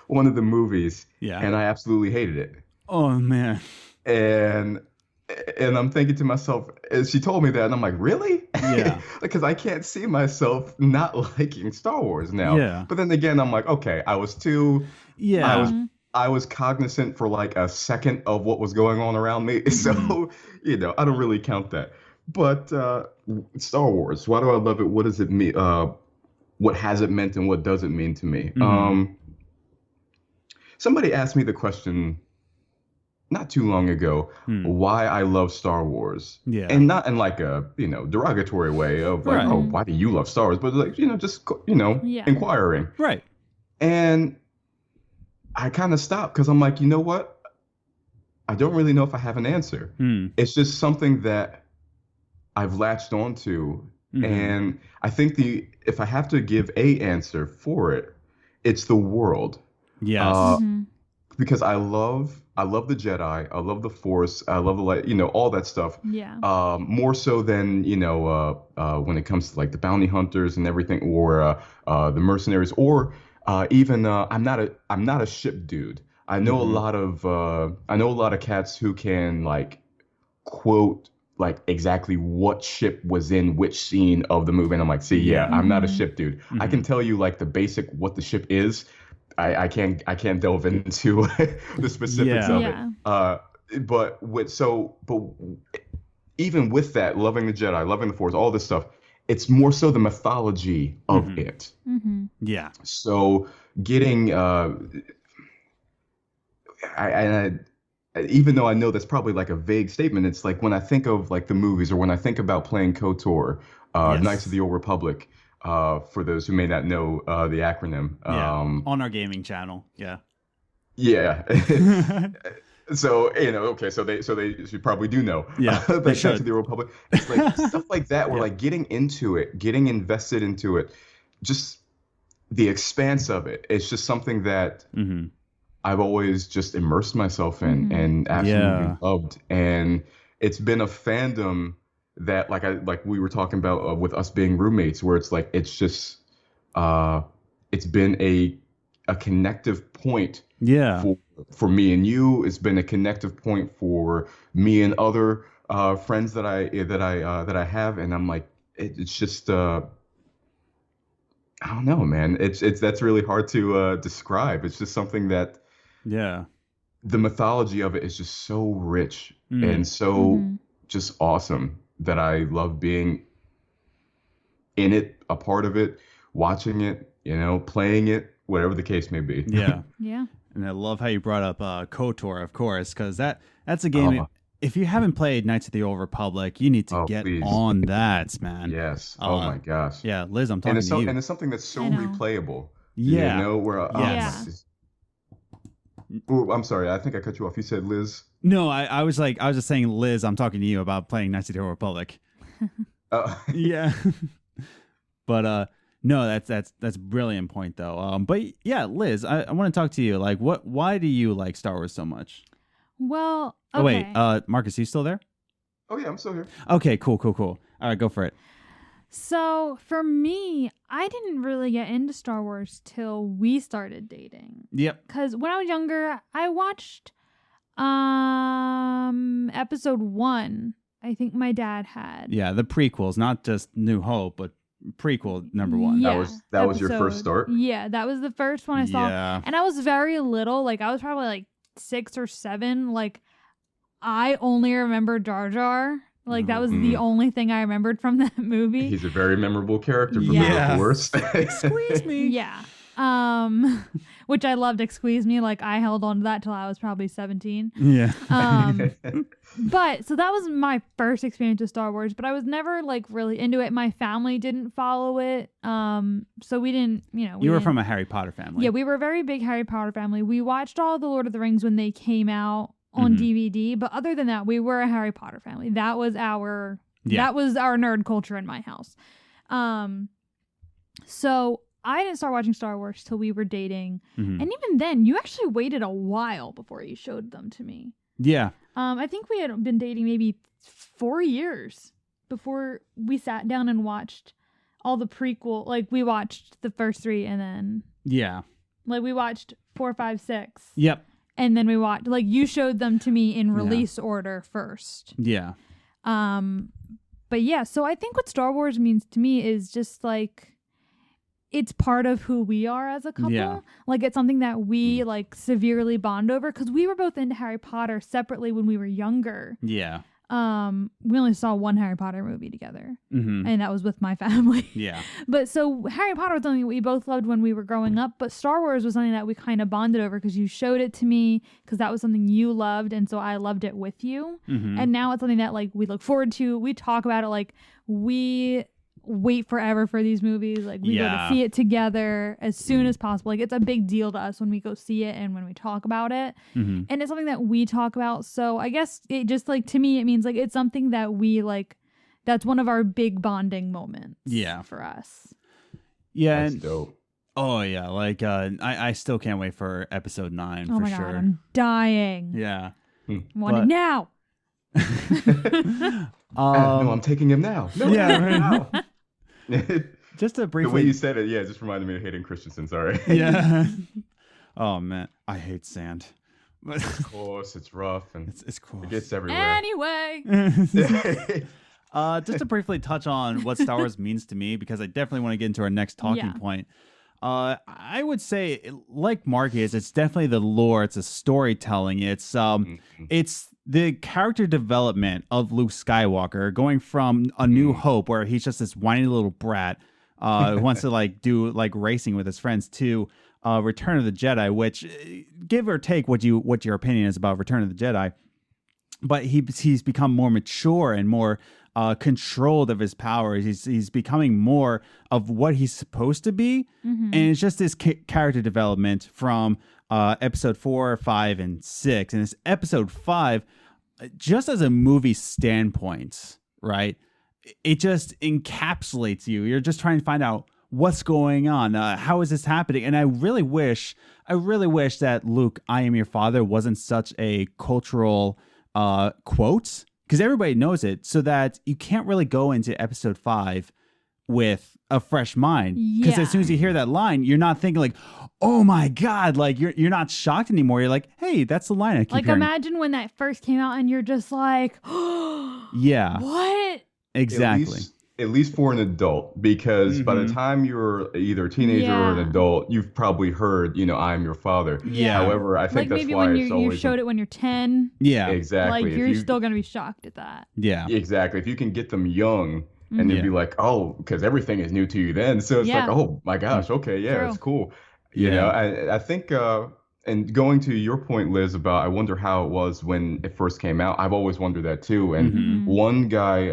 one of the movies, and I absolutely hated it. Oh man. And I'm thinking to myself, as she told me that, and I'm like, really? Yeah. Because I can't see myself not liking Star Wars now. Yeah. But then again, I'm like, okay, I was too. Yeah. I was cognizant for like a second of what was going on around me, so I don't really count that. But Star Wars, why do I love it? What does it mean? What has it meant, and what does it mean to me? Somebody asked me the question not too long ago, why I love Star Wars. Yeah. And not in like a, derogatory way of like, oh, why do you love Star Wars? But like, just, inquiring. Right. And I kind of stopped because I'm like, you know what? I don't really know if I have an answer. It's just something that I've latched onto. And I think if I have to give a answer for it, it's the world. Yes. Because I love the Jedi. I love the Force. I love the light, all that stuff. Yeah. More so than, when it comes to like the bounty hunters and everything, or the mercenaries, or even I'm not a ship dude. I know a lot of cats who can like quote like exactly what ship was in which scene of the movie, and I'm like, see, I'm not a ship dude. I can tell you like the basic what the ship is. I can't delve into the specifics of it. But even with that, loving the Jedi, loving the Force, all this stuff, it's more so the mythology of it. Yeah. So getting even though I know that's probably like a vague statement, it's like when I think of like the movies, or when I think about playing KOTOR, Knights of the Old Republic. For those who may not know the acronym. On our gaming channel. Yeah. Yeah. So, so they should probably do know. Yeah. They should. To the Republic. It's like stuff like that where like getting into it, getting invested into it, just the expanse of it. It's just something that I've always just immersed myself in and absolutely loved. And it's been a fandom that like we were talking about with us being roommates, where it's like it's just it's been a connective point for me and you. It's been a connective point for me and other friends that I have, and I'm like it's just I don't know, man. It's that's really hard to describe. It's just something that the mythology of it is just so rich and so just awesome, that I love being in it, a part of it, watching it, playing it, whatever the case may be. Yeah. Yeah. And I love how you brought up KOTOR, of course, because that's a game. If you haven't played Knights of the Old Republic, you need to get on that, man. Yes. Oh my gosh. Yeah, Liz, I'm talking to you. And it's something that's so replayable. Yeah. Oh, I'm sorry. I think I cut you off. You said Liz. No, I was just saying, Liz, I'm talking to you about playing Knights of the Old Republic. Yeah. But no, that's a brilliant point though. But yeah, Liz, I want to talk to you. Like, why do you like Star Wars so much? Well, okay. Oh wait, Marcus, are you still there? Oh yeah, I'm still here. Okay, cool. All right, go for it. So for me, I didn't really get into Star Wars till we started dating. Yep. Because when I was younger, I watched episode 1 I think my dad had. Yeah, the prequels, not just New Hope, but prequel number 1. Yeah, that was your first start? Yeah, that was the first one I saw. And I was very little. Like, I was probably like 6 or 7. Like, I only remember Jar Jar. Like, that was the only thing I remembered from that movie. He's a very memorable character from the Force. Squeeze me. Yeah. Which I loved, Squeeze Me. Like, I held on to that till I was probably 17. Yeah. But so that was my first experience with Star Wars, but I was never like really into it. My family didn't follow it. So we didn't, you were from a Harry Potter family. Yeah, we were a very big Harry Potter family. We watched all the Lord of the Rings when they came out on DVD, but other than that, we were a Harry Potter family. That was our nerd culture in my house. So I didn't start watching Star Wars till we were dating. And even then, you actually waited a while before you showed them to me. Yeah. I think we had been dating maybe 4 years before we sat down and watched all the prequel. Like, we watched the first 3 and then... Yeah. Like, we watched 4, 5, 6. Yep. And then we watched... Like, you showed them to me in release order first. Yeah. But yeah, so I think what Star Wars means to me is just, like... It's part of who we are as a couple. Yeah. Like, it's something that we like severely bond over because we were both into Harry Potter separately when we were younger. Yeah. We only saw one Harry Potter movie together, and that was with my family. Yeah. But so Harry Potter was something that we both loved when we were growing up, but Star Wars was something that we kind of bonded over because you showed it to me because that was something you loved, and so I loved it with you. And now it's something that like we look forward to. We talk about it like we wait forever for these movies. Like, we go to see it together as soon as possible. Like, it's a big deal to us when we go see it and when we talk about it. And it's something that we talk about. So I guess it just, like, to me, it means, like, it's something that we, like, that's one of our big bonding moments. Yeah. For us. Yeah. That's dope. Oh, yeah. Like, I still can't wait for episode 9 oh for my sure. God, I'm dying. Yeah. Want it now. No, I'm taking him now. No, now. Just to briefly, the way you said it, just reminded me of Hayden Christensen. Sorry. Yeah. Oh man, I hate sand. Of course, it's rough and it's cool. It gets everywhere. Anyway. Just to briefly touch on what Star Wars means to me, because I definitely want to get into our next talking point. I would say, like Marcus, it's definitely the lore. It's a storytelling. It's the character development of Luke Skywalker, going from A New Hope, where he's just this whiny little brat who wants to like do like racing with his friends, to Return of the Jedi, which, give or take what your opinion is about Return of the Jedi, but he's become more mature and more controlled of his powers. He's becoming more of what he's supposed to be, and it's just this character development from episode 4, 5, and 6. And it's episode 5, just as a movie standpoint, right? It just encapsulates you. You're just trying to find out what's going on. How is this happening? And I really wish that Luke, I am your father, wasn't such a cultural quote, because everybody knows it, so that you can't really go into episode 5 with a fresh mind. Because as soon as you hear that line, you're not thinking like, oh my God, like you're not shocked anymore. You're like, hey, that's the line I keep hearing. Imagine when that first came out and you're just like, yeah. What? Exactly. At least for an adult, because by the time you're either a teenager or an adult, you've probably heard, I'm your father. Yeah. However, I think like that's maybe why when it's always... you showed it when you're 10. Yeah. Exactly. Like, you're still going to be shocked at that. Yeah. Exactly. If you can get them young, and you'd be like, oh, because everything is new to you then. So it's like, oh my gosh, okay, True. It's cool. You know, I think, and going to your point, Liz, about I wonder how it was when it first came out. I've always wondered that too. And one guy,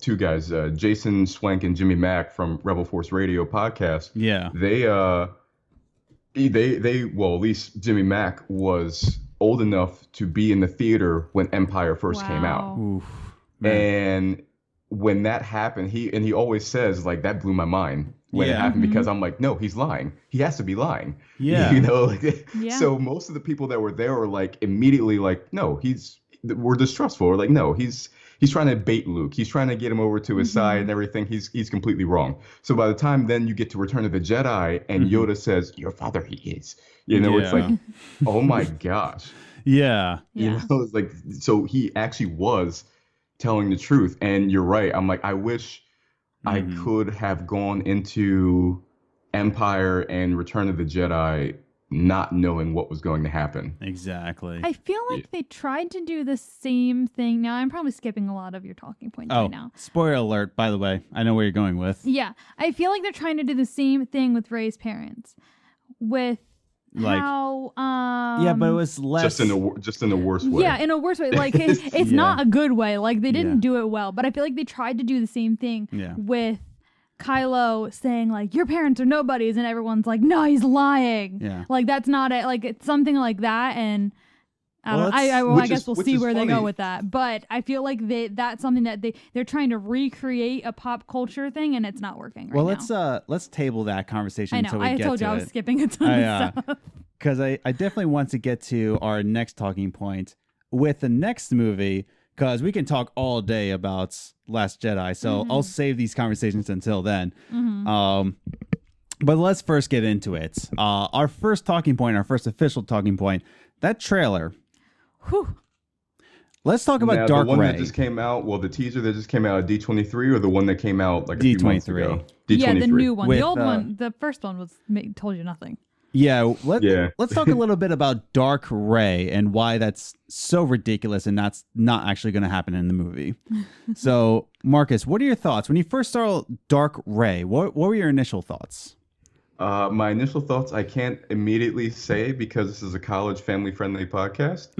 two guys, Jason Swank and Jimmy Mack from Rebel Force Radio podcast. Yeah. They well, at least Jimmy Mack was old enough to be in the theater when Empire first came out. Oof, and when that happened, he always says, like, that blew my mind when it happened, because I'm like, no, he's lying. He has to be lying. Yeah. So most of the people that were there were like immediately like, no, we're distrustful. We're like, no, he's trying to bait Luke. He's trying to get him over to his side and everything. He's completely wrong. So by the time then you get to Return of the Jedi and Yoda says, your father he is, it's like, oh my gosh. Yeah. It's like, so he actually was telling the truth. And you're right. I'm like, I wish I could have gone into Empire and Return of the Jedi not knowing what was going to happen. Exactly. I feel like they tried to do the same thing. Now, I'm probably skipping a lot of your talking points right now. Spoiler alert, by the way. I know where you're going with. Yeah. I feel like they're trying to do the same thing with Rey's parents. With how... yeah, but it was less... Just in the worst way. Yeah, in a worse way. Like, it's not a good way. Like, they didn't do it well. But I feel like they tried to do the same thing with Kylo saying, like, your parents are nobodies, and everyone's like, no, he's lying. Yeah. Like, that's not it. Like, it's something like that, and I guess we'll see where they go with that. But I feel like that's something that they're trying to recreate a pop culture thing, and it's not working right now. Let's table that conversation I know. until we get to it. I told you I was skipping a ton of stuff. Because I definitely want to get to our next talking point with the next movie, because we can talk all day about Last Jedi, so I'll save these conversations until then. But let's first get into it. Our first talking point, our first official talking point, that trailer. Whew. Let's talk about Dark Rey. The one that just came out, the teaser that just came out at D23, or the one that came out like a few months ago? D23. Yeah, the new one. The old one, the first one told you nothing. Yeah, let's talk a little bit about Dark Rey and why that's so ridiculous and that's not actually going to happen in the movie. So, Marcus, what are your thoughts? When you first saw Dark Rey, what were your initial thoughts? My initial thoughts, I can't immediately say because this is a college family-friendly podcast.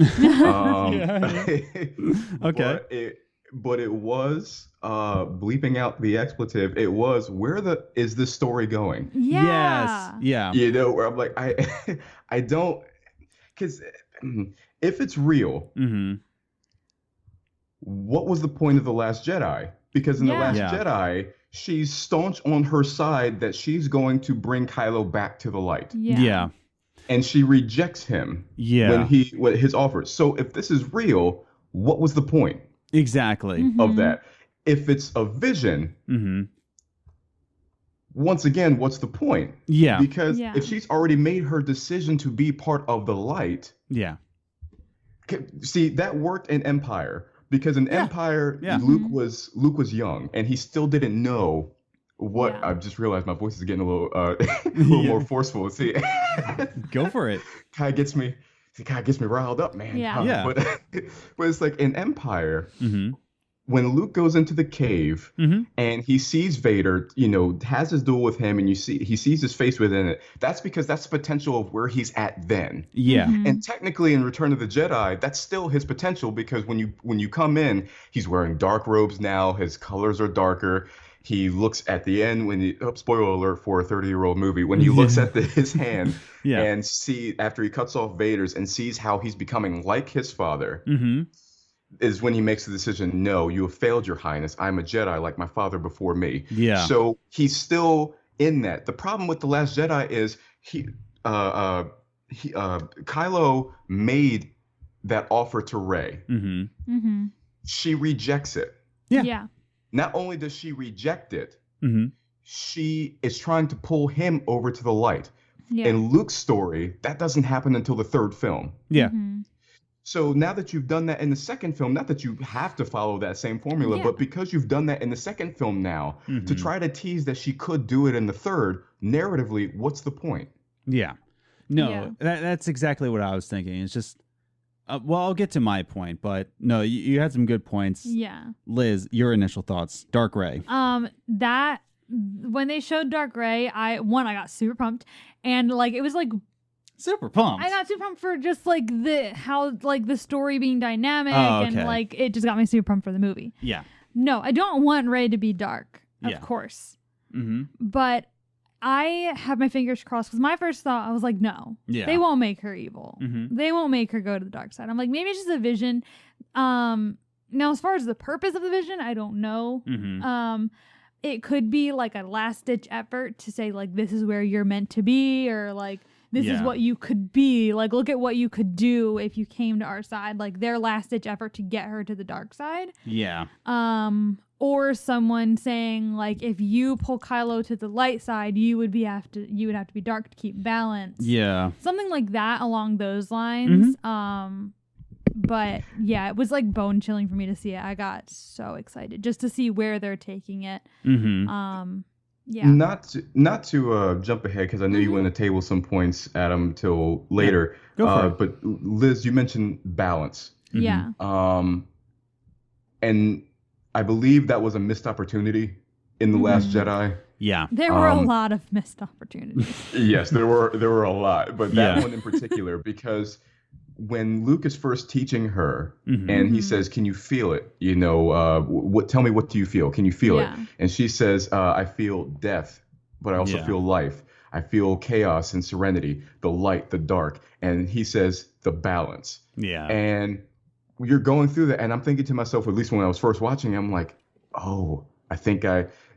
Okay. But it was bleeping out the expletive. It was, is this story going? Yeah. Yes. Yeah. You know, where I'm like, I don't, because if it's real, what was the point of The Last Jedi? Because in The Last Jedi, she's staunch on her side that she's going to bring Kylo back to the light. Yeah. And she rejects him when his offers. So if this is real, what was the point? Exactly. Of that. If it's a vision, once again, what's the point? Yeah. Because if she's already made her decision to be part of the light. Yeah. See, that worked in Empire. Because in Empire, Luke was young and he still didn't know what. I just realized my voice is getting a little more forceful. See, go for it. Kind of gets me riled up, man. Yeah. But it's like in Empire, when Luke goes into the cave and he sees Vader, has his duel with him, and he sees his face within it. That's because that's the potential of where he's at then. Yeah. And technically in Return of the Jedi, that's still his potential because when you come in, he's wearing dark robes now. His colors are darker. He looks at the end spoiler alert for a 30-year-old movie, when he looks at his hand and see after he cuts off Vader's and sees how he's becoming like his father. Is when he makes the decision, no, you have failed, Your Highness. I'm a Jedi like my father before me. Yeah. So he's still in that. The problem with The Last Jedi is Kylo made that offer to Rey. She rejects it. Yeah. Not only does she reject it, she is trying to pull him over to the light. Yeah. In Luke's story, that doesn't happen until the third film. Yeah. So now that you've done that in the second film, not that you have to follow that same formula, but because you've done that in the second film now, to try to tease that she could do it in the third, narratively, what's the point? Yeah. No, that's exactly what I was thinking. It's just, I'll get to my point, but no, you had some good points. Yeah. Liz, your initial thoughts. Dark Rey. When they showed Dark Rey, I got super pumped, and it was super pumped. I got super pumped for just the story being dynamic and it just got me super pumped for the movie. Yeah. No, I don't want Rey to be dark, of course. But I have my fingers crossed because my first thought, I was like, no, they won't make her evil. They won't make her go to the dark side. I'm like, maybe it's just a vision. Now, as far as the purpose of the vision, I don't know. It could be a last ditch effort to say this is where you're meant to be, or this is what you could be. Look at what you could do if you came to our side. Their last ditch effort to get her to the dark side. Yeah. Or someone saying if you pull Kylo to the light side, you would have to be dark to keep balance. Yeah. Something like that along those lines. But yeah, it was like bone chilling for me to see it. I got so excited just to see where they're taking it. Yeah. Not to jump ahead because I know you want to table some points, Adam, till later. Go for it. But Liz, you mentioned balance. Yeah. And I believe that was a missed opportunity in The Last Jedi. Yeah. There were a lot of missed opportunities. Yes, there were a lot, but that one in particular, because when Luke is first teaching her and he says, "Can you feel it? You know, tell me, what do you feel? Can you feel it?" And she says, "I feel death, but I also feel life. I feel chaos and serenity, the light, the dark." And he says, "The balance." Yeah. And you're going through that, and I'm thinking to myself, at least when I was first watching, I'm like, oh,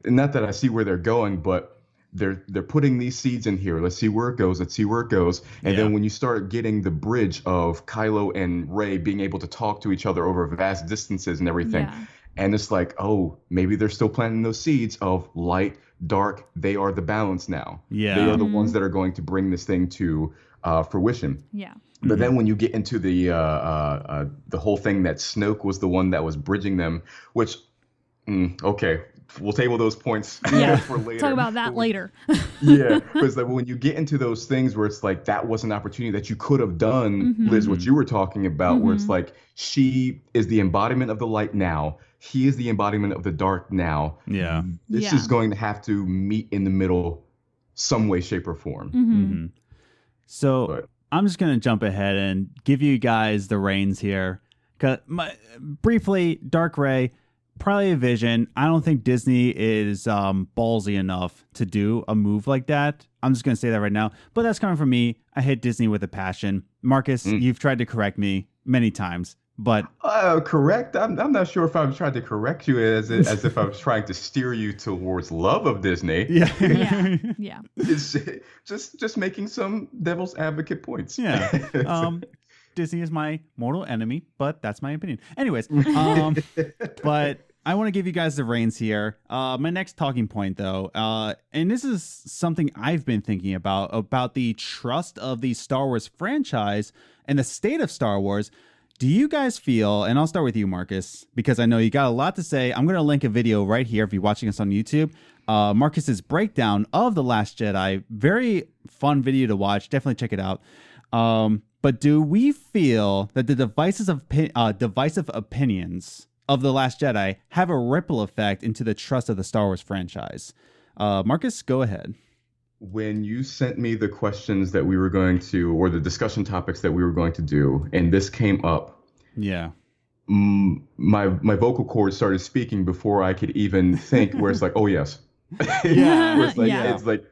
not that I see where they're going, but they're putting these seeds in here. Let's see where it goes. And then when you start getting the bridge of Kylo and Rey being able to talk to each other over vast distances and everything, and it's like, oh, maybe they're still planting those seeds of light, dark. They are the balance now. Yeah. They are the ones that are going to bring this thing to fruition. Yeah. But then when you get into the whole thing that Snoke was the one that was bridging them, which, okay, we'll table those points for later. Talk about that later. Because like when you get into those things where it's like that was an opportunity that you could have done, Liz, what you were talking about, where it's like she is the embodiment of the light now. He is the embodiment of the dark now. Yeah. This is going to have to meet in the middle some way, shape, or form. So I'm just going to jump ahead and give you guys the reins here. Briefly, Dark Rey, probably a vision. I don't think Disney is ballsy enough to do a move like that. I'm just going to say that right now. But that's coming from me. I hate Disney with a passion. Marcus, you've tried to correct me many times. But correct? I'm not sure if I'm trying to correct you as if I was trying to steer you towards love of Disney. Yeah. It's just making some devil's advocate points. Yeah. Disney is my mortal enemy, but that's my opinion. Anyways, but I want to give you guys the reins here. My next talking point, though, and this is something I've been thinking about the trust of the Star Wars franchise and the state of Star Wars. Do you guys feel, and I'll start with you, Marcus, because I know you got a lot to say. I'm going to link a video right here if you're watching us on YouTube. Marcus's breakdown of The Last Jedi. Very fun video to watch. Definitely check it out. But do we feel that the divisive opinions of The Last Jedi have a ripple effect into the trust of the Star Wars franchise? Marcus, go ahead. When you sent me the questions that we were going to, or the discussion topics that we were going to do, and this came up, my vocal cords started speaking before I could even think. Where it's like, oh yes, it's like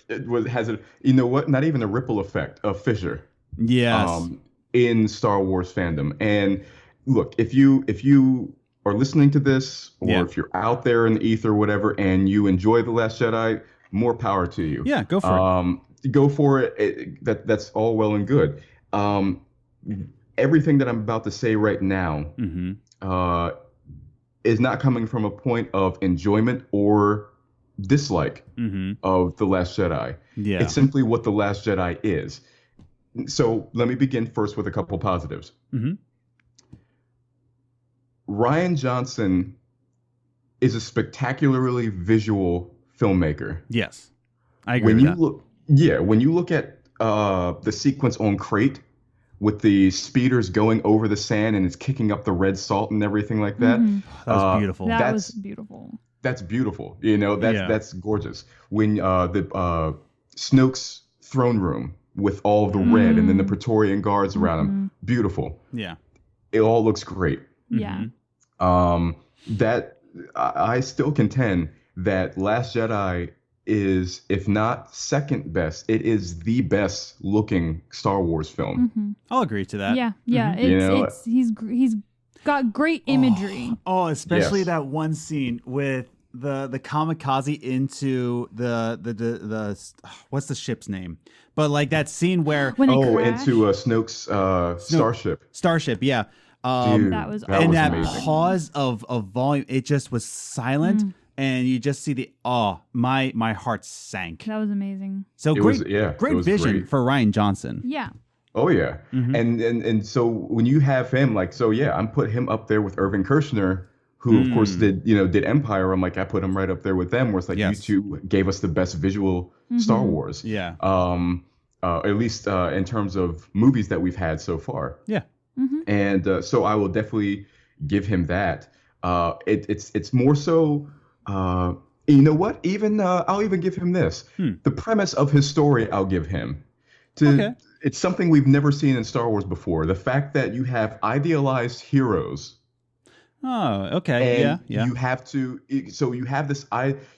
you know what? Not even a ripple effect, a fissure. Yes. In Star Wars fandom. And look, if you are listening to this, or if you're out there in the ether or whatever, and you enjoy The Last Jedi, more power to you. Yeah, go for it. Go for it. That's all well and good. Everything that I'm about to say right now is not coming from a point of enjoyment or dislike of The Last Jedi. Yeah. It's simply what The Last Jedi is. So let me begin first with a couple positives. Rian Johnson is a spectacularly visual filmmaker. Yes, I agree with that. When you look at the sequence on Crate with the speeders going over the sand and it's kicking up the red salt and everything like that. That was beautiful. That was beautiful. That's beautiful. You know, that's gorgeous. When the Snoke's throne room with all of the red and then the Praetorian guards around him, beautiful. Yeah, it all looks great. Yeah. That I still contend that Last Jedi is, if not second best, it is the best looking Star Wars film. I'll agree to that. Yeah. He's got great imagery. Especially that one scene with the kamikaze into the what's the ship's name? But like that scene where into Snoke's starship. Yeah. Dude, that was and that amazing. pause of volume, it just was silent, and you just see my heart sank. That was amazing. So great vision for Rian Johnson. Yeah. Oh yeah, and so when you have him, like, so yeah, I'm put him up there with Irving Kershner, who of course did Empire. I'm like, I put him right up there with them, where it's like you two gave us the best visual Star Wars. Yeah. At least in terms of movies that we've had so far. Yeah. And so I will definitely give him that. It's more so. You know what? Even I'll even give him this. The premise of his story, I'll give him. It's something we've never seen in Star Wars before. The fact that you have idealized heroes. Oh, okay. And yeah. you have to. So you have this.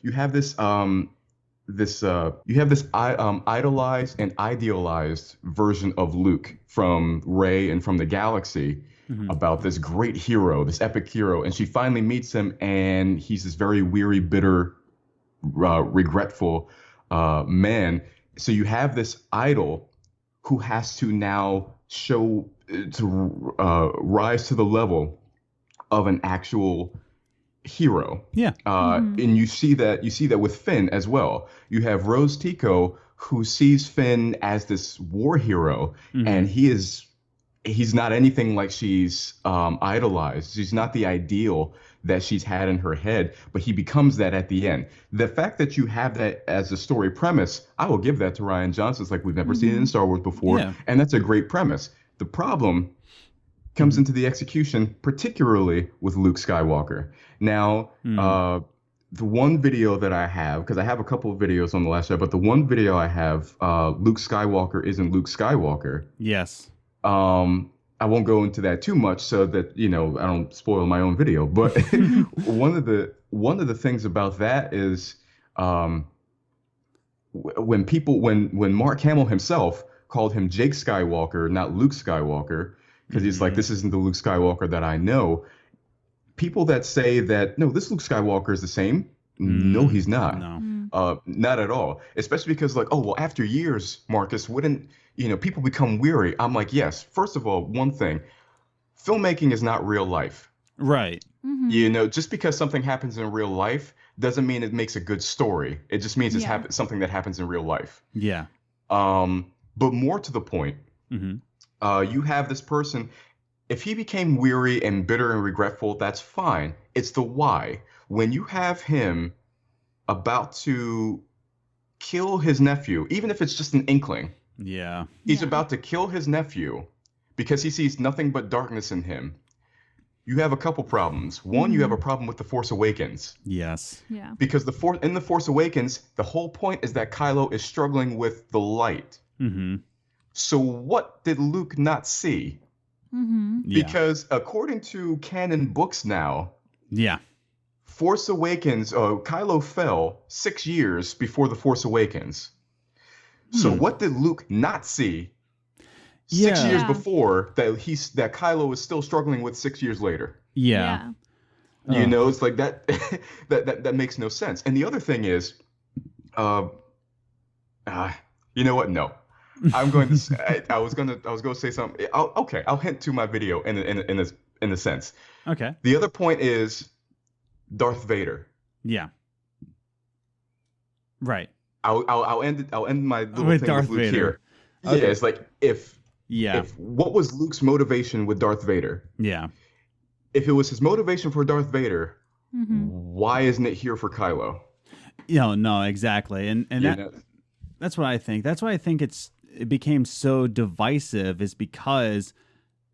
You have this idolized and idealized version of Luke from Rey and from the galaxy about this great hero, this epic hero, and she finally meets him, and he's this very weary, bitter, regretful man. So you have this idol who has to now rise to the level of an actual hero. Yeah. And you see that with Finn as well. You have Rose Tico, who sees Finn as this war hero, and he's not anything like she's idolized. She's not the ideal that she's had in her head, but he becomes that at the end. The fact that you have that as a story premise, I will give that to Rian Johnson. It's like we've never seen it in Star Wars before, and that's a great premise. The problem comes into the execution, particularly with Luke Skywalker. Now, the one video that I have, because I have a couple of videos on The Last Jedi, but the one video I have, Luke Skywalker isn't Luke Skywalker. Yes. I won't go into that too much so that, I don't spoil my own video. But one of the things about that is when Mark Hamill himself called him Jake Skywalker, not Luke Skywalker, because he's like, this isn't the Luke Skywalker that I know. People that say that, no, this Luke Skywalker is the same. No, he's not. No. Not at all. Especially because, like, oh, well, after years, Marcus, wouldn't, people become weary. I'm like, yes. First of all, one thing, filmmaking is not real life. Right. Just because something happens in real life doesn't mean it makes a good story. It just means it's something that happens in real life. Yeah. But more to the point, you have this person. If he became weary and bitter and regretful, that's fine. It's the why. When you have him about to kill his nephew, even if it's just an inkling. Yeah. He's about to kill his nephew because he sees nothing but darkness in him. You have a couple problems. One, you have a problem with The Force Awakens. Yes. Yeah. Because in The Force Awakens, the whole point is that Kylo is struggling with the light. So what did Luke not see? Because according to canon books now, Force Awakens, Kylo fell 6 years before The Force Awakens. So what did Luke not see 6 years before that Kylo is still struggling with 6 years later? Yeah. It's like that that makes no sense. And the other thing is, you know what? No. I'm going to say, I was going to say something. I'll hint to my video in a sense. Okay. The other point is Darth Vader. Yeah. Right. I'll end my little with thing Darth with Luke Vader. here. Okay. Yeah, it's like if what was Luke's motivation with Darth Vader? Yeah. If it was his motivation for Darth Vader, why isn't it here for Kylo? No, exactly. And that's what I think. That's why I think it became so divisive, is because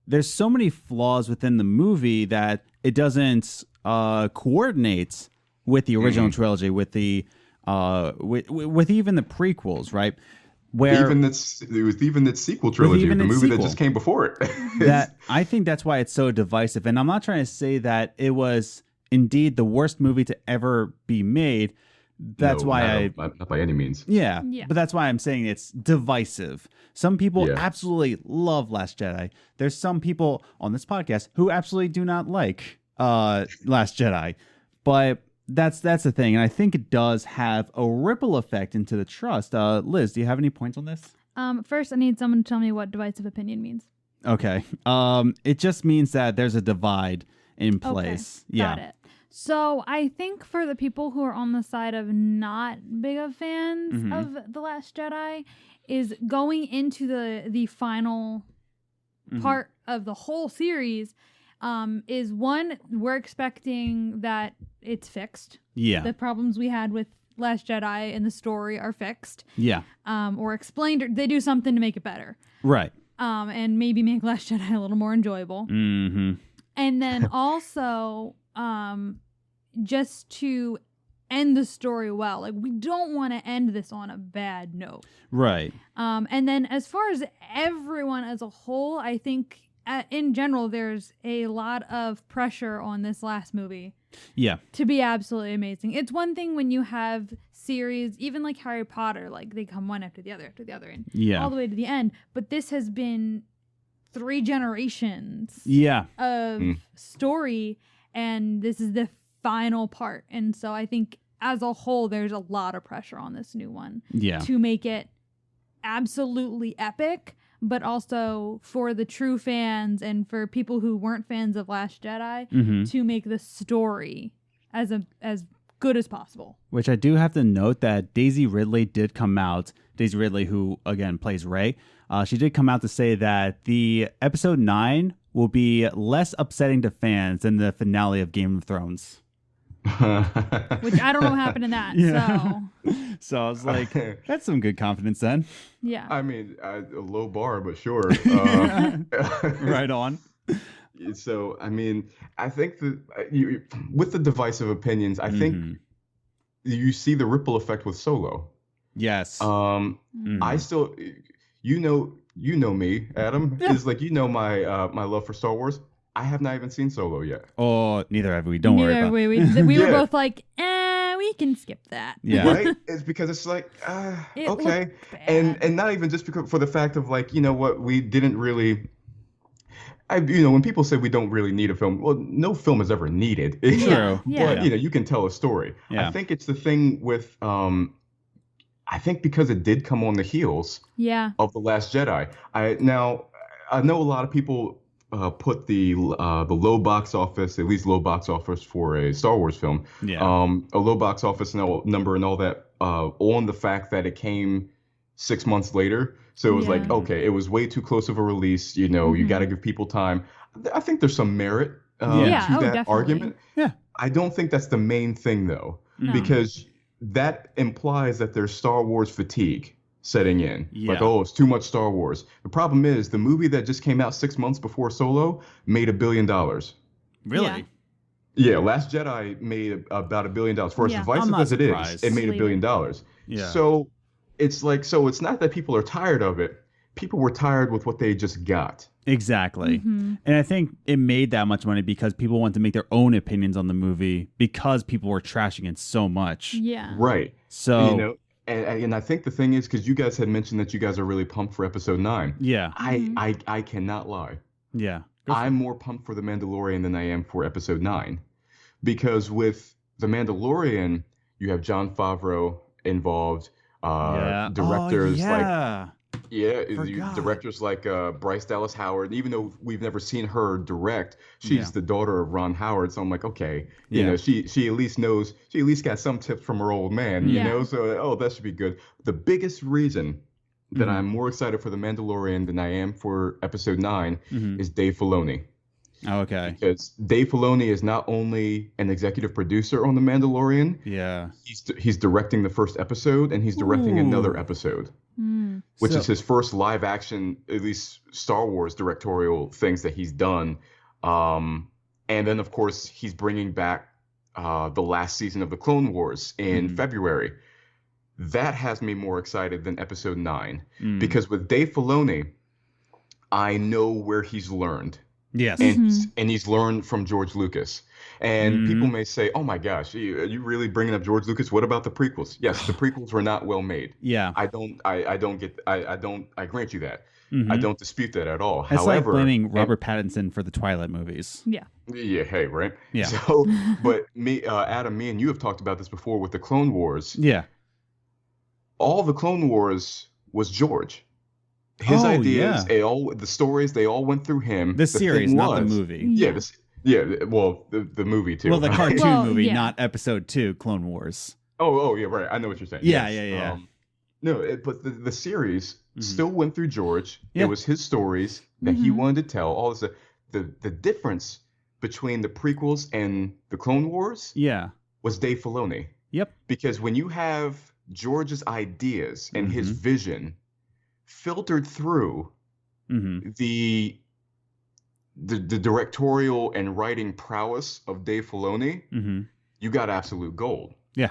there's so many flaws within the movie that it doesn't coordinate with the original trilogy, with the with even the prequels, right? Where it was even the sequel trilogy, the movie that just came before it. That I think that's why it's so divisive. And I'm not trying to say that it was indeed the worst movie to ever be made. That's why not by any means. Yeah, but that's why I'm saying it's divisive. Some people absolutely love Last Jedi. There's some people on this podcast who absolutely do not like Last Jedi. But that's the thing, and I think it does have a ripple effect into the trust. Liz, do you have any points on this? First, I need someone to tell me what divisive opinion means. Okay. It just means that there's a divide in place. Okay, got it. So I think for the people who are on the side of not big of fans of The Last Jedi, is going into the final part of the whole series, is one, we're expecting that it's fixed. Yeah. The problems we had with Last Jedi and the story are fixed. Yeah. Or explained, or they do something to make it better. Right. And maybe make Last Jedi a little more enjoyable. Mm-hmm. And then also, just to end the story well. Like, we don't want to end this on a bad note. Right. And then as far as everyone as a whole, I think in general, there's a lot of pressure on this last movie. Yeah. To be absolutely amazing. It's one thing when you have series, even like Harry Potter, like they come one after the other, and all the way to the end. But this has been 3 generations of story, and this is the final part. And so I think as a whole, there's a lot of pressure on this new one to make it absolutely epic, but also for the true fans and for people who weren't fans of Last Jedi to make the story as good as possible. Which I do have to note that Daisy Ridley did come out. Daisy Ridley, who again plays Rey, she did come out to say that the episode 9 will be less upsetting to fans than the finale of Game of Thrones. Which I don't know what happened in that. So I was like, that's some good confidence then. Yeah. I mean, a low bar, but sure. Right on. So, I mean, I think that with the divisive opinions, I think you see the ripple effect with Solo. Yes. I still, you know me, Adam. Is like, my my love for Star Wars. I have not even seen Solo yet. Oh, neither have we. Don't worry about it. We were both like, we can skip that. Yeah. Right? It's because it's like, okay. And not even just because for the fact of like, you know what, we didn't really, when people say we don't really need a film, well, no film is ever needed. True. But, you can tell a story. Yeah. I think it's the thing with, I think because it did come on the heels of The Last Jedi. I know a lot of people put the low box office, at least low box office for a Star Wars film, a low box office number and all that on the fact that it came 6 months later. So it was like, okay, it was way too close of a release. You got to give people time. I think there's some merit to that definitely. argument. Yeah. I don't think that's the main thing though, because that implies that there's Star Wars fatigue setting in. Like, it's too much Star Wars. The problem is the movie that just came out 6 months before Solo made $1 billion. Really? Yeah, Last Jedi made about $1 billion. For as divisive as it is, it made $1 billion. Yeah. So it's like, it's not that people are tired of it. People were tired with what they just got. Exactly. And I think it made that much money because people wanted to make their own opinions on the movie because people were trashing it so much. Yeah. Right. So And I think the thing is, because you guys had mentioned that you guys are really pumped for episode 9. Yeah. I cannot lie. Yeah. I'm more pumped for The Mandalorian than I am for episode 9. Because with The Mandalorian, you have Jon Favreau involved, directors directors like Bryce Dallas Howard. Even though we've never seen her direct, she's the daughter of Ron Howard. So I'm like, okay, she at least knows. She at least got some tips from her old man, you know. So that should be good. The biggest reason that I'm more excited for The Mandalorian than I am for episode 9 is Dave Filoni. Oh, okay. Because Dave Filoni is not only an executive producer on The Mandalorian. Yeah. He's directing the first episode and he's directing another episode. Which is his first live action, at least Star Wars directorial things that he's done. And then, of course, he's bringing back the last season of the Clone Wars in February. That has me more excited than episode 9. Because with Dave Filoni, I know where he's learned. Yes. And he's learned from George Lucas. And people may say, oh my gosh, are you really bringing up George Lucas? What about the prequels? Yes, the prequels were not well made. Yeah. I grant you that. I don't dispute that at all. It's However, like blaming Robert Pattinson for the Twilight movies. Yeah. Yeah, hey, right? Yeah. So, but Adam, me and you have talked about this before with the Clone Wars. Yeah. All the Clone Wars was George. His ideas, the stories, they all went through him. The series, not the movie. Yeah, Yeah, well, the movie too. Well, the cartoon Well, movie, yeah. not episode 2, Clone Wars. Oh, yeah, right. I know what you're saying. Yeah, Yes. yeah. No, but the series still went through George. Yeah. It was his stories that he wanted to tell. All this, the difference between the prequels and the Clone Wars was Dave Filoni. Yep. Because when you have George's ideas and his vision filtered through the directorial and writing prowess of Dave Filoni, you got absolute gold. Yeah.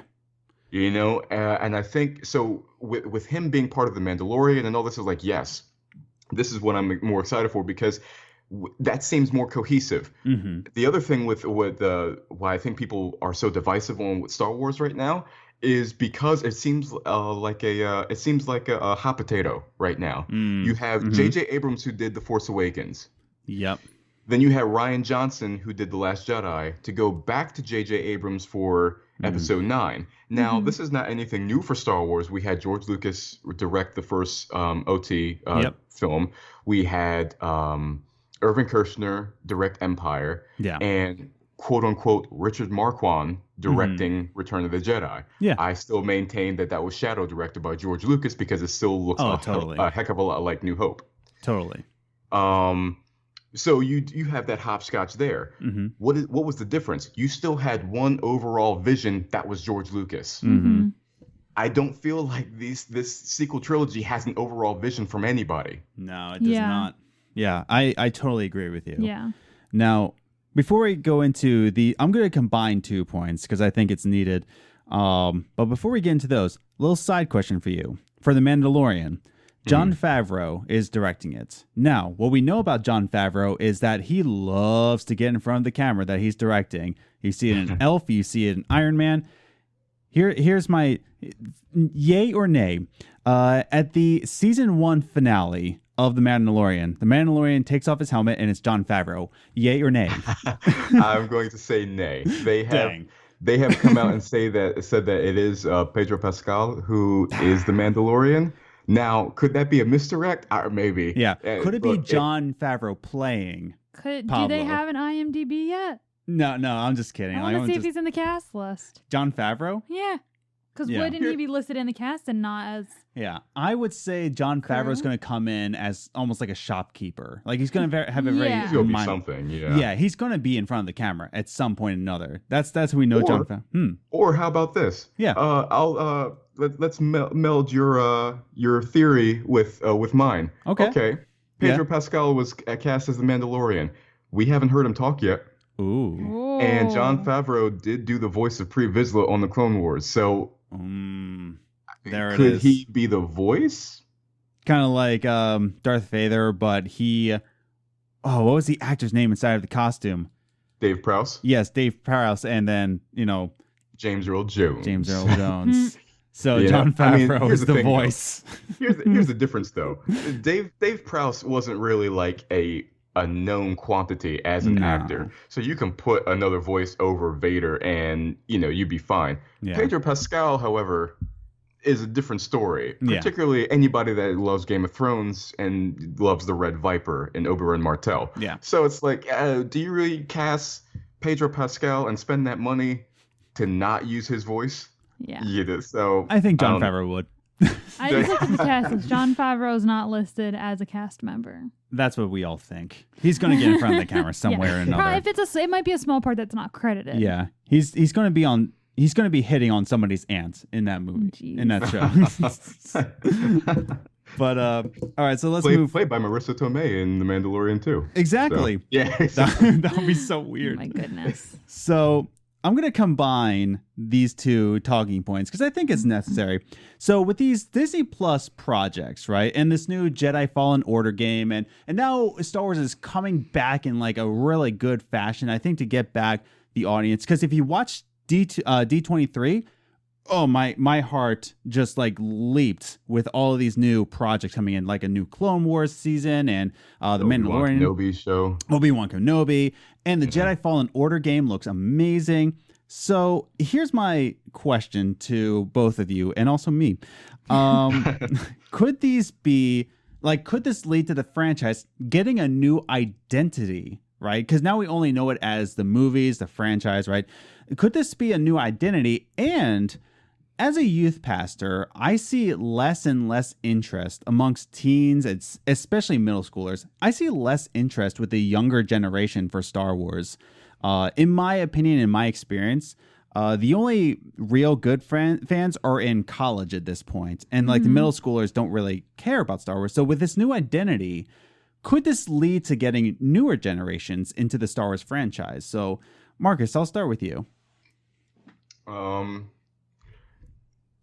You know, and I think so with him being part of the Mandalorian and all this is like, yes, this is what I'm more excited for because that seems more cohesive. The other thing with why I think people are so divisive on with Star Wars right now is because it seems like a hot potato right now. You have J.J. Abrams who did The Force Awakens. Yep. Then you have Rian Johnson who did The Last Jedi to go back to J.J. Abrams for Episode 9. Now, this is not anything new for Star Wars. We had George Lucas direct the first OT film. We had Irvin Kershner direct Empire. Yeah. And quote-unquote Richard Marquand directing Return of the Jedi. Yeah. I still maintain that was shadow directed by George Lucas because it still looks a heck of a lot like New Hope. Totally. So you have that hopscotch there. What was the difference? You still had one overall vision that was George Lucas. I don't feel like this sequel trilogy has an overall vision from anybody. No, it does not. Yeah, I totally agree with you. Yeah. Now, before we go into I'm going to combine 2 points because I think it's needed. But before we get into those, a little side question for you. For The Mandalorian, Jon Favreau is directing it. Now, what we know about Jon Favreau is that he loves to get in front of the camera that he's directing. You see it in Elf, you see it in Iron Man. Here's my yay or nay. At the season 1 finale of The Mandalorian takes off his helmet and it's Jon Favreau. Yay or nay? I'm going to say nay. They have come out and said that it is Pedro Pascal who is the Mandalorian. Now, could that be a misdirect? Maybe. Yeah. Could it be Jon Favreau playing Pablo? Do they have an IMDb yet? No, I'm just kidding. I want to see if he's in the cast list. Jon Favreau? Yeah. Because wouldn't he be listed in the cast and not as... Yeah. I would say Jon Favreau's going to come in as almost like a shopkeeper. Like he's going to have a very... He's going to be something, Yeah, he's going to be in front of the camera at some point or another. That's who we know Jon Favreau. Or how about this? Yeah. Let's meld your theory with mine. Okay. Pedro Pascal was cast as the Mandalorian. We haven't heard him talk yet. Ooh. And Jon Favreau did do the voice of Pre Vizsla on the Clone Wars. So could he be the voice? Kind of like Darth Vader, but what was the actor's name inside of the costume? Dave Prowse? Yes, Dave Prowse, and then, James Earl Jones. So Jon Favreau is the voice. Here's the difference, though. Dave Prowse wasn't really like a known quantity as an actor, so you can put another voice over Vader, and you'd be fine. Yeah. Pedro Pascal, however, is a different story. Particularly anybody that loves Game of Thrones and loves the Red Viper and Oberyn Martell. Yeah. So it's like, do you really cast Pedro Pascal and spend that money to not use his voice? Yeah. So I think Jon Favreau would. I just looked at the cast list. Jon Favreau is not listed as a cast member. That's what we all think. He's going to get in front of the camera somewhere or another. Probably it might be a small part that's not credited. Yeah, he's going to be on. He's going to be hitting on somebody's aunt in that movie, in that show. But all right, so let's move. Played by Marissa Tomei in The Mandalorian too. Exactly. So, yeah, that would be so weird. Oh my goodness. So I'm going to combine these 2 talking points because I think it's necessary. So with these Disney Plus projects, right, and this new Jedi Fallen Order game, and now Star Wars is coming back in like a really good fashion, I think, to get back the audience. Because if you watch D23, oh, my heart just like leaped with all of these new projects coming in, like a new Clone Wars season and the Mandalorian Kenobi show, Obi-Wan Kenobi, and the Jedi Fallen Order game looks amazing. So here's my question to both of you and also me. Could this lead to the franchise getting a new identity right? Because now we only know it as the movies, the franchise, right? Could this be a new identity? And as a youth pastor, I see less and less interest amongst teens, especially middle schoolers. I see less interest with the younger generation for Star Wars. In my opinion, in my experience, the only real good fans are in college at this point. And like the middle schoolers don't really care about Star Wars. So with this new identity, could this lead to getting newer generations into the Star Wars franchise? So Marcus, I'll start with you.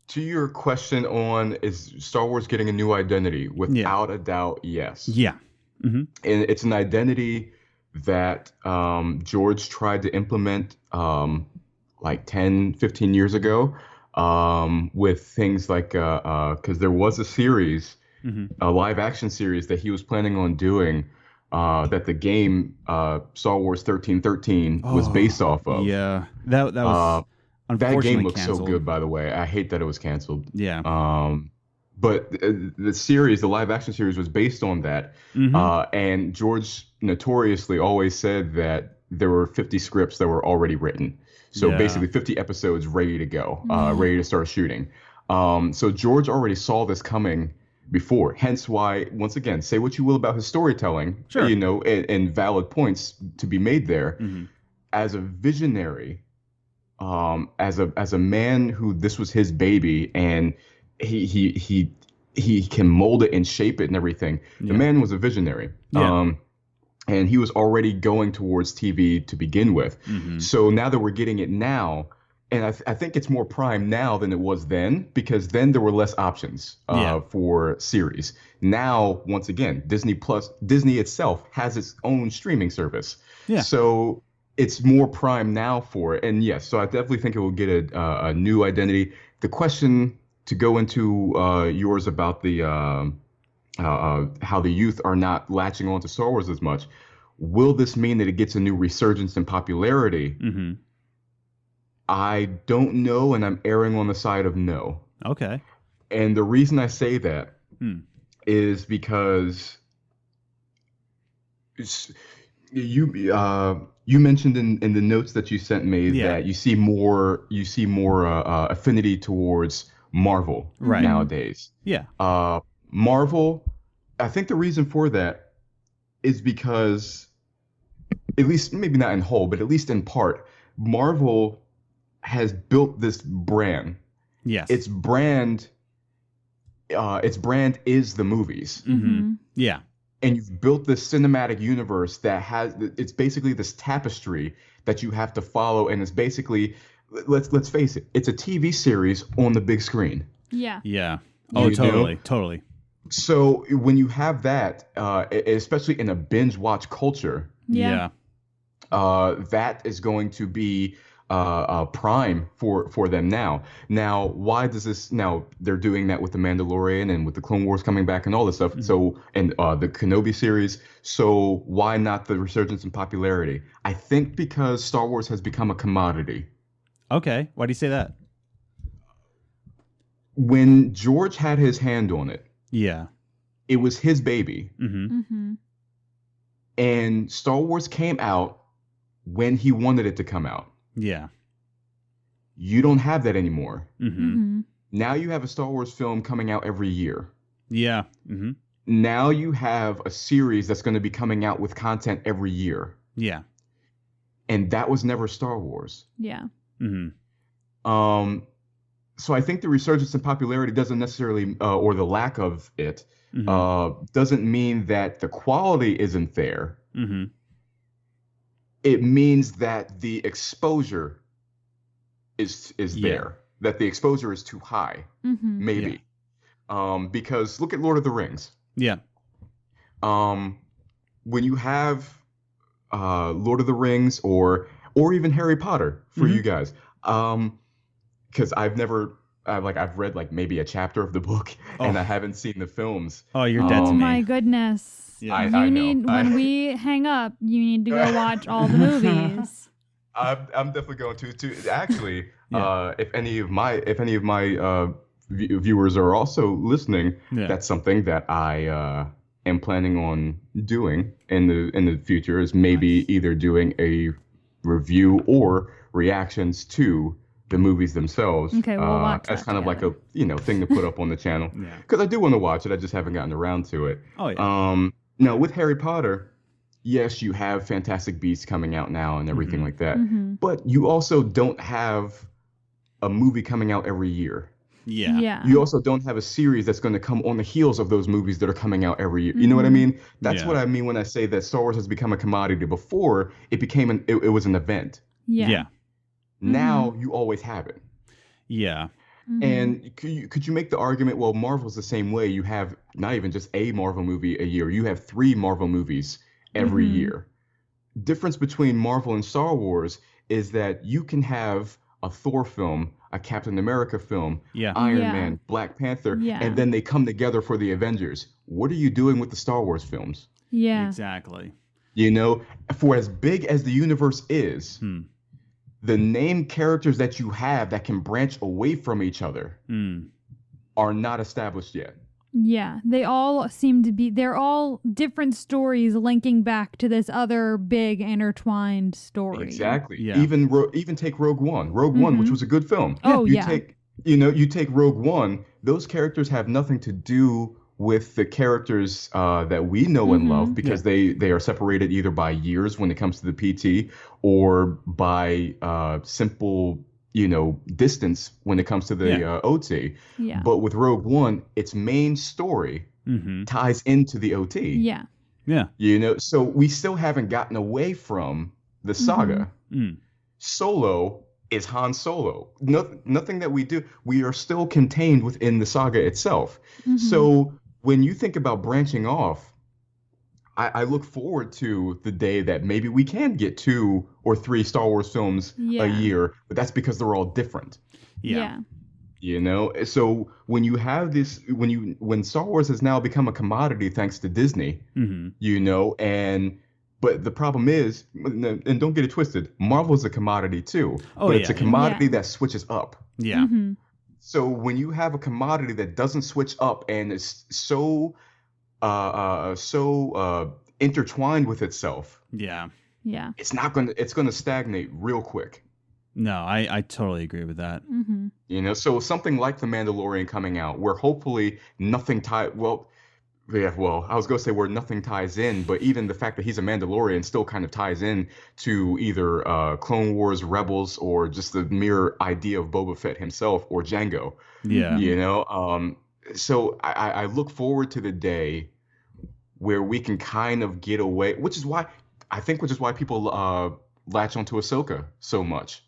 To your question on is Star Wars getting a new identity? Without a doubt, yes. Yeah. Mm-hmm. And it's an identity that George tried to implement like 10, 15 years ago with things like, because there was a series, a live action series that he was planning on doing that the game Star Wars 1313 was based off of. Yeah, that was that game looks canceled. so good, by the way. I hate that it was canceled. Yeah. But the series, the live action series, was based on that. And George notoriously always said that there were 50 scripts that were already written. So basically 50 episodes ready to go, ready to start shooting. So George already saw this coming before. Hence why, once again, say what you will about his storytelling, sure, and valid points to be made there. As a visionary, as a man who this was his baby and he can mold it and shape it and everything. The man was a visionary. And he was already going towards TV to begin with. So now that we're getting it now, and I think it's more prime now than it was then, because then there were less options for series. Now, once again, Disney itself has its own streaming service. So it's more prime now for it. And yes, so I definitely think it will get a new identity. The question to go into yours about the how the youth are not latching on to Star Wars as much, will this mean that it gets a new resurgence in popularity? I don't know, and I'm erring on the side of no. Okay. And the reason I say that is because you mentioned in the notes that you sent me that you see more affinity towards Marvel nowadays. Marvel, I think the reason for that is because, at least maybe not in whole, but at least in part, Marvel has built this brand. Its brand is the movies. Yeah. And you've built this cinematic universe that it's basically this tapestry that you have to follow, and it's basically, let's face it, it's a TV series on the big screen. Yeah. Oh, totally. So when you have that, especially in a binge watch culture, that is going to be prime for them now. Now, why does this? Now they're doing that with the Mandalorian and with the Clone Wars coming back and all this stuff. So and the Kenobi series. So why not the resurgence in popularity? I think because Star Wars has become a commodity. Okay, why do you say that? When George had his hand on it, it was his baby. And Star Wars came out when he wanted it to come out. You don't have that anymore. Now you have a Star Wars film coming out every year. Now you have a series that's going to be coming out with content every year. And that was never Star Wars. So I think the resurgence in popularity doesn't necessarily, or the lack of it, doesn't mean that the quality isn't there. It means that the exposure is there, that the exposure is too high, maybe. Because look at Lord of the Rings. When you have Lord of the Rings or even Harry Potter for you guys, because I've read like maybe a chapter of the book and I haven't seen the films. Oh, you're dead to me. Oh my goodness. I know. When we hang up, you need to go watch all the movies. I'm definitely going to actually. If any of my viewers are also listening, that's something that I am planning on doing in the future is maybe either doing a review or reactions to the movies themselves. Okay, we'll watch as that kind together. of like a thing to put up on the channel. Yeah. Because I do want to watch it. I just haven't gotten around to it. Oh yeah. Now with Harry Potter, yes, you have Fantastic Beasts coming out now and everything like that, but you also don't have a movie coming out every year. Yeah. Yeah. You also don't have a series that's going to come on the heels of those movies that are coming out every year. You know what I mean? That's what I mean when I say that Star Wars has become a commodity. Before it became it was an event. Yeah. Now you always have it. Yeah. And could you make the argument? Well, Marvel's the same way. You have not even just a Marvel movie a year. You have 3 Marvel movies every year. Difference between Marvel and Star Wars is that you can have a Thor film, a Captain America film, Iron Man, Black Panther, and then they come together for the Avengers. What are you doing with the Star Wars films? Yeah. Exactly. You know, for as big as the universe is, the name characters that you have that can branch away from each other are not established yet. Yeah, they all seem to be, they're all different stories linking back to this other big intertwined story. Exactly. Yeah. Even take Rogue One. Rogue One, which was a good film. You take Rogue One, those characters have nothing to do with the characters that we know and love because they are separated either by years when it comes to the PT or by simple distance when it comes to the OT. Yeah. But with Rogue One, its main story ties into the OT. Yeah. Yeah. So we still haven't gotten away from the saga. Solo is Han Solo. Nothing that we do, we are still contained within the saga itself. So when you think about branching off, I look forward to the day that maybe we can get 2 or 3 Star Wars films a year, but that's because they're all different. Yeah. So when you have this, when Star Wars has now become a commodity thanks to Disney, but the problem is, and don't get it twisted, Marvel's a commodity too. But it's a commodity that switches up. Yeah. So when you have a commodity that doesn't switch up and is so intertwined with itself, it's gonna stagnate real quick. No, I totally agree with that. So something like The Mandalorian coming out, where hopefully nothing I was gonna say where nothing ties in, but even the fact that he's a Mandalorian still kind of ties in to either Clone Wars, Rebels, or just the mere idea of Boba Fett himself or Jango. Yeah. So I look forward to the day where we can kind of get away, which is why people latch onto Ahsoka so much.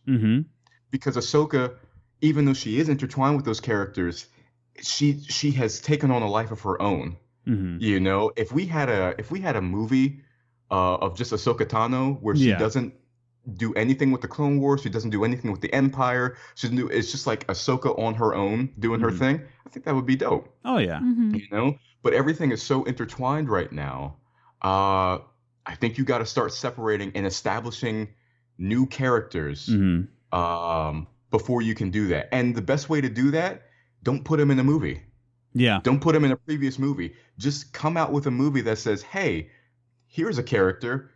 Because Ahsoka, even though she is intertwined with those characters, she has taken on a life of her own. If we had a movie of just Ahsoka Tano where she doesn't do anything with the Clone Wars, she doesn't do anything with the Empire, it's just like Ahsoka on her own doing her thing, I think that would be dope. Oh yeah. But everything is so intertwined right now. I think you got to start separating and establishing new characters before you can do that. And the best way to do that, don't put them in a movie. Yeah. Don't put him in a previous movie. Just come out with a movie that says, hey, here's a character.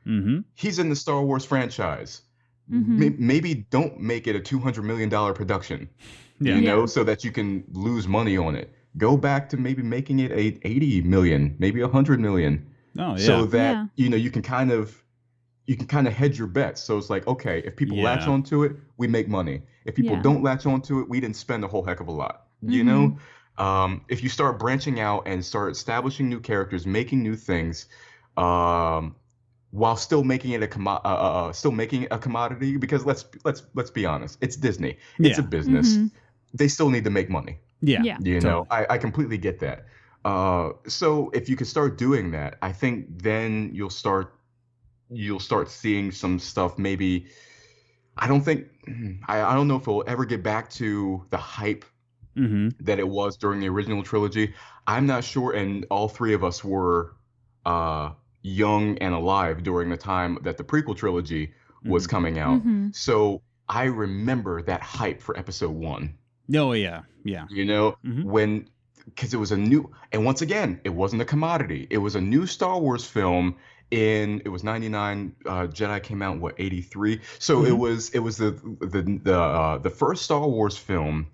He's in the Star Wars franchise. Maybe don't make it a $200 million production, so that you can lose money on it. Go back to maybe making it a 80 million, maybe 100 million. Oh, yeah. So that, you can kind of hedge your bets. So it's like, okay, if people latch onto it, we make money. If people don't latch onto it, we didn't spend a whole heck of a lot, If you start branching out and start establishing new characters, making new things, while still making it a commodity, because let's be honest, it's Disney, it's a business, they still need to make money. Totally. I completely get that. So if you could start doing that, I think then you'll start seeing some stuff. Maybe I don't know if it'll ever get back to the hype that it was during the original trilogy. I'm not sure, and all 3 of us were young and alive during the time that the prequel trilogy was coming out. So I remember that hype for episode 1. Oh yeah. When because it was a new, and once again, it wasn't a commodity. It was a new Star Wars film. It was 99. Jedi came out in what, 83. So it was the first Star Wars film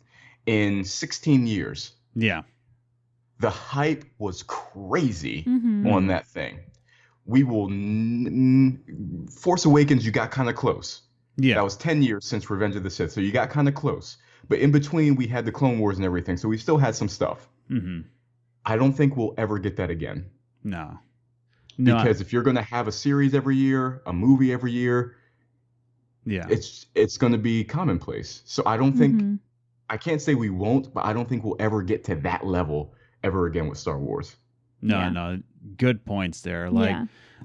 in 16 years. Yeah. The hype was crazy on that thing. We will Force Awakens, you got kind of close. Yeah. That was 10 years since Revenge of the Sith, so you got kind of close. But in between, we had the Clone Wars and everything, so we still had some stuff. I don't think we'll ever get that again. No. Because if you're going to have a series every year, a movie every year, it's going to be commonplace. So I don't think, I can't say we won't, but I don't think we'll ever get to that level ever again with Star Wars. No, good points there. Like,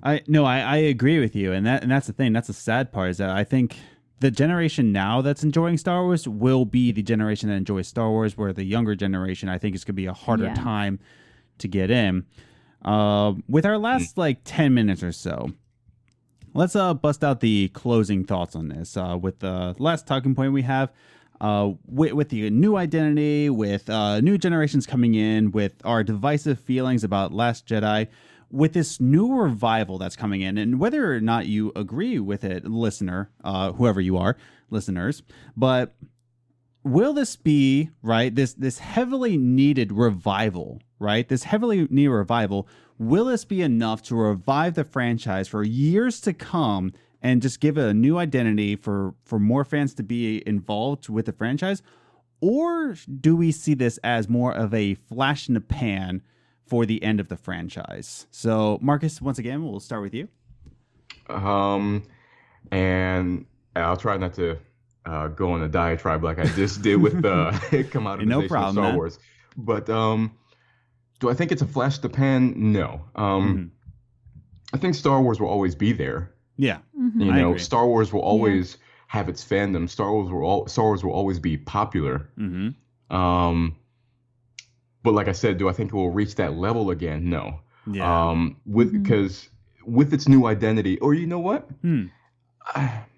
I agree with you, and that's the thing. That's the sad part, is that I think the generation now that's enjoying Star Wars will be the generation that enjoys Star Wars, where the younger generation, I think, is going to be a harder time to get in. With our last 10 minutes or so, let's bust out the closing thoughts on this. With the last talking point we have, with the new identity, with new generations coming in, with our divisive feelings about Last Jedi, with this new revival that's coming in, and whether or not you agree with it, listener, whoever you are, listeners, but will this be, right, this heavily needed revival, right? This heavily needed revival, will this be enough to revive the franchise for years to come and just give it a new identity for more fans to be involved with the franchise? Or do we see this as more of a flash in the pan for the end of the franchise? So, Marcus, once again, we'll start with you. And I'll try not to go on a diatribe like I just did with the commoditization of Star Wars. But do I think it's a flash in the pan? No. I think Star Wars will always be there. Yeah. You know, Star Wars will always have its fandom. Star Wars will always be popular. But like I said, do I think it will reach that level again? No. Yeah. Because with its new identity, or you know what? At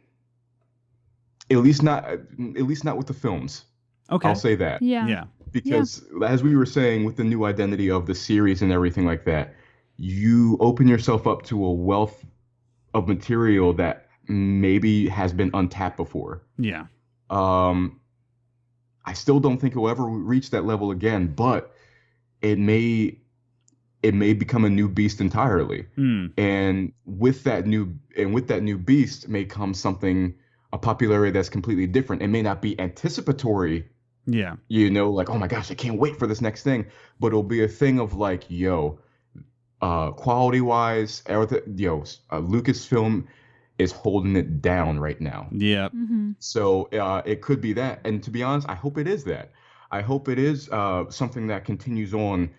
least not with the films. Okay. I'll say that. Yeah. Because as we were saying, with the new identity of the series and everything like that, you open yourself up to a wealth of material that maybe has been untapped before. Yeah. I still don't think it will ever reach that level again, but it may become a new beast entirely. And with that new beast may come a popularity that's completely different. It may not be anticipatory. Yeah. You know, like, oh my gosh, I can't wait for this next thing. But it'll be a thing of like, quality wise, Lucasfilm is holding it down right now. Yeah. So it could be that. And to be honest, I hope it is that. I hope it is something that continues on.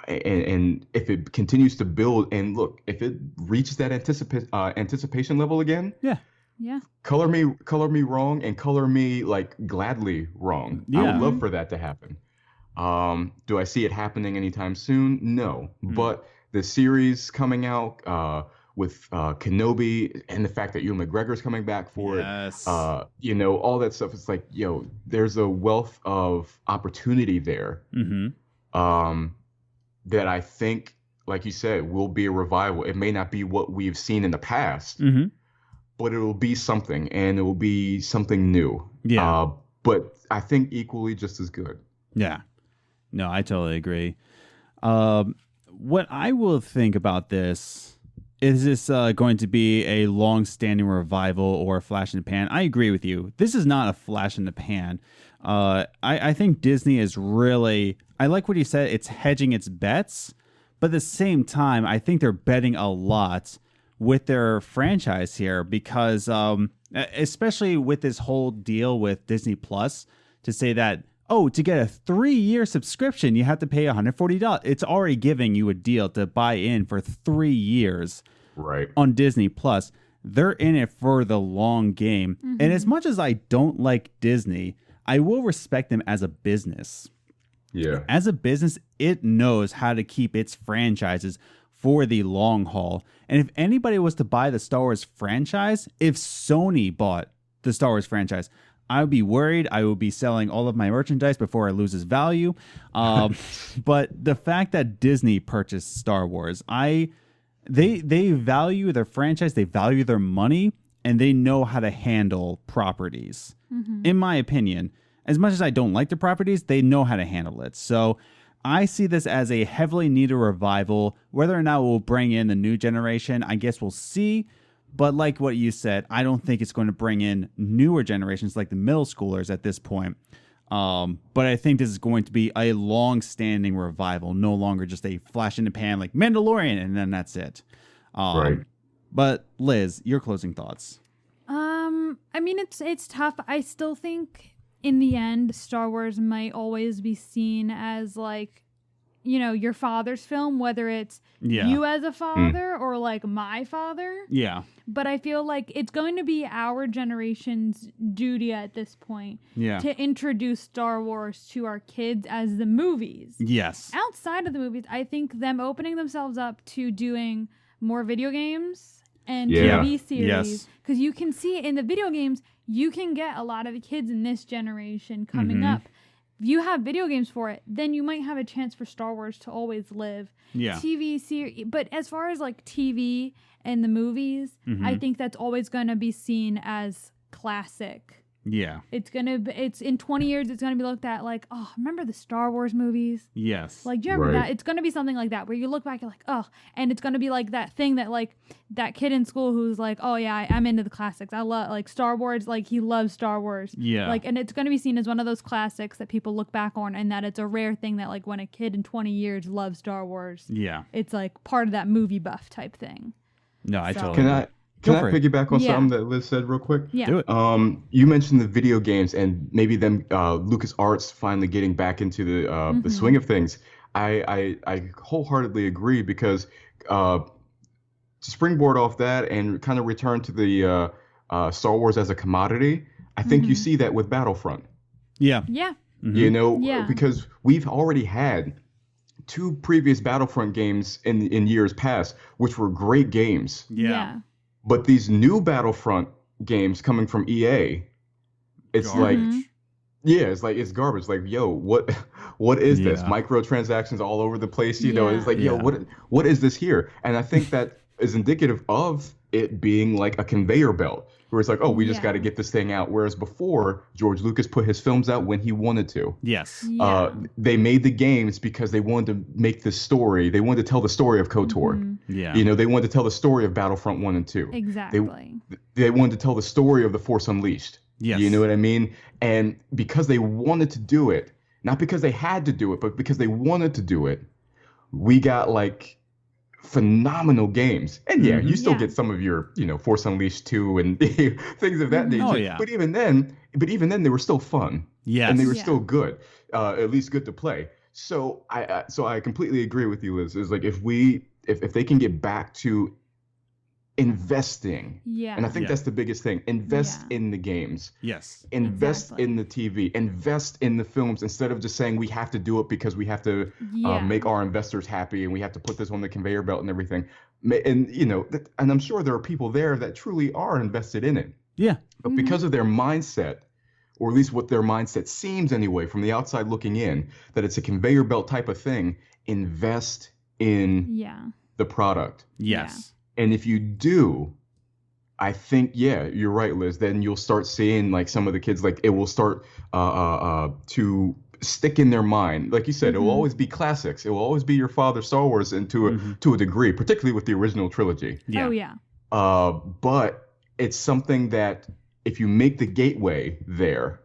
And if it continues to build, and look, if it reaches that anticipation level again, color me wrong, and color me like gladly wrong. I would love for that to happen. Do I see it happening anytime soon? No. But the series coming out with Kenobi, and the fact that Ewan McGregor's coming back for it, all that stuff, it's like, there's a wealth of opportunity there. That I think, like you said, will be a revival. It may not be what we've seen in the past, but it will be something, and it will be something new. Yeah. But I think equally just as good. Yeah. No, I totally agree. What I will think about this, is this going to be a long-standing revival or a flash in the pan? I agree with you. This is not a flash in the pan. I think Disney is really, I like what you said, it's hedging its bets, but at the same time, I think they're betting a lot with their franchise here, because especially with this whole deal with Disney Plus, to say that, to get a 3-year subscription, you have to pay $140. It's already giving you a deal to buy in for 3 years on Disney Plus. They're in it for the long game. And as much as I don't like Disney, I will respect them as a business. Yeah. As a business, it knows how to keep its franchises for the long haul. And if anybody was to buy the Star Wars franchise, if Sony bought the Star Wars franchise, I would be worried. I would be selling all of my merchandise before I lose its value. But the fact that Disney purchased Star Wars, they value their franchise, they value their money, and they know how to handle properties. In my opinion, as much as I don't like the properties, they know how to handle it. So I see this as a heavily needed revival. Whether or not we'll bring in the new generation, I guess we'll see. But like what you said, I don't think it's going to bring in newer generations like the middle schoolers at this point. But I think this is going to be a long-standing revival, no longer just a flash in the pan like Mandalorian, and then that's it. Right. But Liz, your closing thoughts. I mean, it's tough. I still think in the end, Star Wars might always be seen as like, you know, your father's film, whether it's you as a father or like my father. Yeah. But I feel like it's going to be our generation's duty at this point to introduce Star Wars to our kids as the movies. Yes. Outside of the movies, I think them opening themselves up to doing more video games and TV series. Because you can see in the video games, you can get a lot of the kids in this generation coming up. If you have video games for it, then you might have a chance for Star Wars to always live. Yeah. TV series, but as far as like TV and the movies, I think that's always going to be seen as classic. Yeah. It's in 20 years, it's going to be looked at like, oh, remember the Star Wars movies? Yes. Like, do you remember that? It's going to be something like that where you look back, you're like, oh, and it's going to be like that thing that like that kid in school who's like, oh yeah, I'm into the classics. I love like Star Wars. Like he loves Star Wars. Yeah. Like, and it's going to be seen as one of those classics that people look back on, and that it's a rare thing that like when a kid in 20 years loves Star Wars, it's like part of that movie buff type thing. No, I totally. Can I piggyback on something that Liz said real quick? Yeah. Do it. You mentioned the video games and maybe them LucasArts finally getting back into the swing of things. I wholeheartedly agree because to springboard off that and kind of return to the Star Wars as a commodity, I think you see that with Battlefront. Yeah. You know, because we've already had 2 previous Battlefront games in years past, which were great games. Yeah. But these new Battlefront games coming from EA, it's garbage. it's garbage. Like, yo, what is this? Microtransactions all over the place. You know, it's like, yo, what is this here? And I think that is indicative of it being like a conveyor belt, where it's like, oh, we just got to get this thing out. Whereas before, George Lucas put his films out when he wanted to. Yes. They made the games because they wanted to make this story. They wanted to tell the story of KOTOR. Yeah. You know, they wanted to tell the story of Battlefront 1 and 2. Exactly. They wanted to tell the story of The Force Unleashed. Yes. You know what I mean? And because they wanted to do it, not because they had to do it, but because they wanted to do it, we got like phenomenal games. And you still get some of your, you know, Force Unleashed 2 and things of that nature. Oh, yeah. But even then they were still fun. Yes. And they were still good. At least good to play. So I completely agree with you, Liz. It's like if they can get back to investing, and I think that's the biggest thing. Invest in the games. Yes. Invest in the TV. Invest in the films instead of just saying we have to do it because we have to make our investors happy and we have to put this on the conveyor belt and everything. And you know, and I'm sure there are people there that truly are invested in it. Yeah. But because of their mindset, or at least what their mindset seems anyway from the outside looking in, that it's a conveyor belt type of thing, invest in the product. Yes. And if you do, I think, you're right, Liz, then you'll start seeing like some of the kids, like it will start to stick in their mind. Like you said, it will always be classics. It will always be your father's Star Wars and to a degree, particularly with the original trilogy. Yeah. Oh, yeah. But it's something that if you make the gateway there,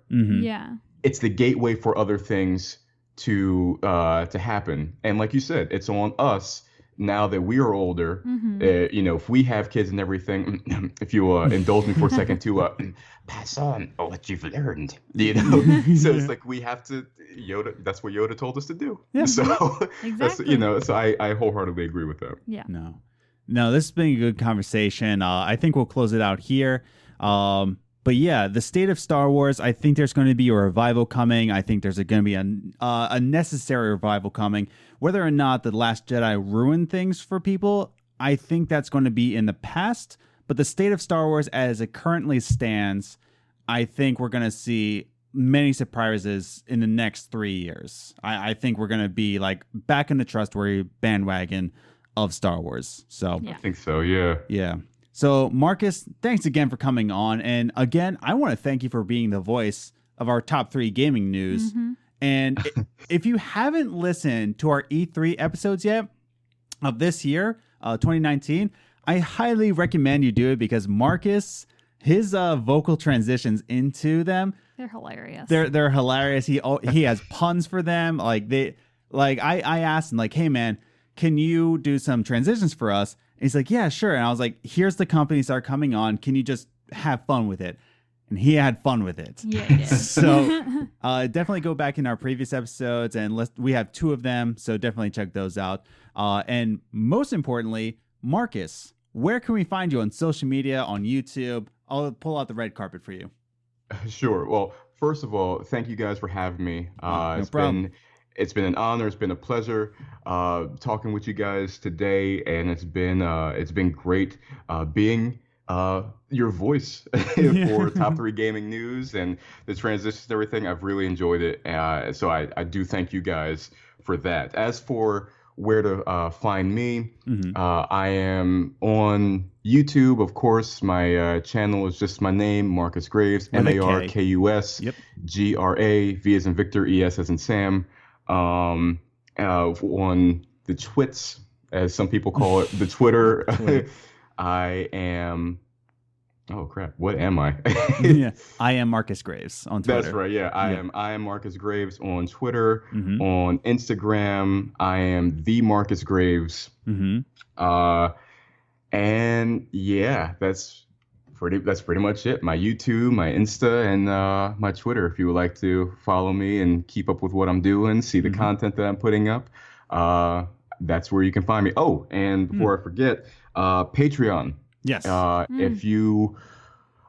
it's the gateway for other things to happen. And like you said, it's on us now that we are older. You know, if we have kids and everything, if you indulge me for a second to pass on what you've learned, you know. So it's like we have to that's what Yoda told us to do. Yeah. So Exactly. you know, so I wholeheartedly agree with that. Yeah. No, this has been a good conversation. I think we'll close it out here. But yeah, the state of Star Wars, I think there's going to be a revival coming. I think there's going to be a necessary revival coming. Whether or not The Last Jedi ruined things for people, I think that's going to be in the past. But the state of Star Wars as it currently stands, I think we're going to see many surprises in the next 3 years. I think we're going to be like back in the trustworthy bandwagon of Star Wars. So I think so. Yeah. Yeah. So Marcus, thanks again for coming on. And again, I want to thank you for being the voice of our top 3 gaming news. Mm-hmm. And if you haven't listened to our E3 episodes yet of this year, 2019, I highly recommend you do it because Marcus, his vocal transitions into them, they're hilarious. They're hilarious. He has puns for them. I asked him like, "Hey man, can you do some transitions for us?" And he's like, "Yeah, sure." And I was like, "Here's the companies that are coming on. Can you just have fun with it?" And he had fun with it. Yeah, he did. So definitely go back in our previous episodes and we have 2 of them. So definitely check those out. And most importantly, Marcus, where can we find you on social media, on YouTube? I'll pull out the red carpet for you. Sure. Well, first of all, thank you guys for having me. No problem. It's been an honor. It's been a pleasure talking with you guys today, and it's been great being your voice for top 3 gaming news and the transitions and everything. I've really enjoyed it. So I do thank you guys for that. As for where to find me, I am on YouTube, of course. My channel is just my name, Markus Graves, Markus, Yep. GRA, V as in Victor, ES as in Sam. On the Twits, as some people call it, the Twitter. I am. Oh crap! What am I? Yeah, I am Markus Graves on Twitter. That's right. Yeah, I am Markus Graves on Twitter. Mm-hmm. On Instagram, I am the Markus Graves. Mm-hmm. And yeah, that's pretty much it. My YouTube, my Insta, and my Twitter. If you would like to follow me and keep up with what I'm doing, see the content that I'm putting up, that's where you can find me. Oh, and before I forget, Patreon. Yes. If you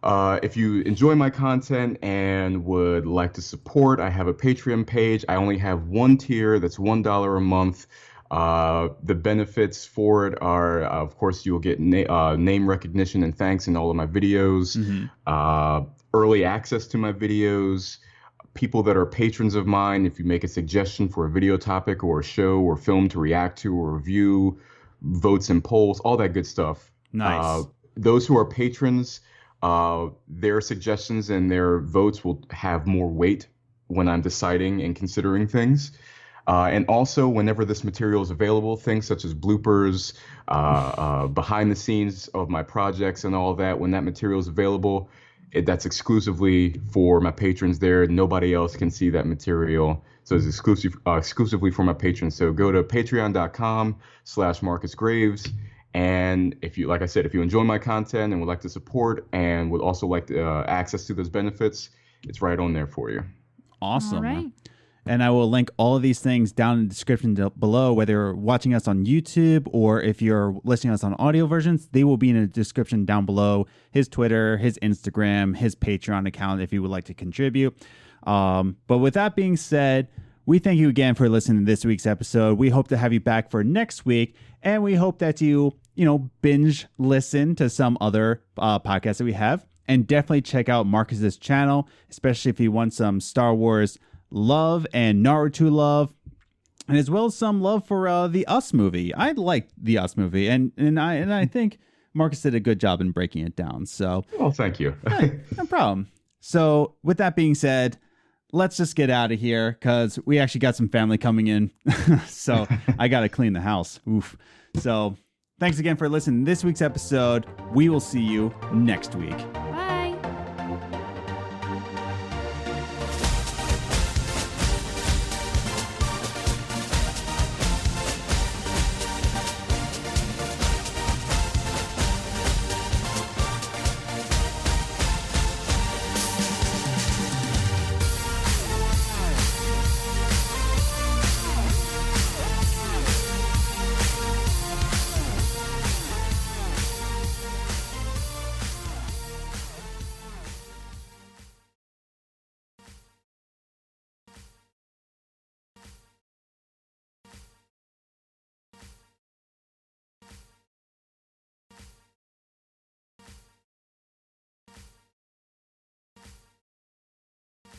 enjoy my content and would like to support, I have a Patreon page. I only have 1 tier. That's $1 a month. The benefits for it are, of course, you'll get name recognition and thanks in all of my videos, early access to my videos, people that are patrons of mine. If you make a suggestion for a video topic or a show or film to react to or review, votes and polls, all that good stuff. Nice. Those who are patrons, their suggestions and their votes will have more weight when I'm deciding and considering things. And also, whenever this material is available, things such as bloopers, behind the scenes of my projects and all that, when that material is available, that's exclusively for my patrons there. Nobody else can see that material. So it's exclusively for my patrons. So go to patreon.com/Markus Graves. And if you, like I said, if you enjoy my content and would like to support and would also like access to those benefits, it's right on there for you. Awesome. All right. And I will link all of these things down in the description below, whether you're watching us on YouTube or if you're listening to us on audio versions, they will be in the description down below. His Twitter, his Instagram, his Patreon account, if you would like to contribute. But with that being said, we thank you again for listening to this week's episode. We hope to have you back for next week. And we hope that you binge listen to some other podcasts that we have. And definitely check out Marcus's channel, especially if you want some Star Wars love and Naruto love, and as well as some love for the Us movie. I liked the Us movie, and I think Marcus did a good job in breaking it down. So, well, thank you. No problem. So, with that being said, let's just get out of here because we actually got some family coming in. So I got to clean the house. Oof. So thanks again for listening to this week's episode. We will see you next week.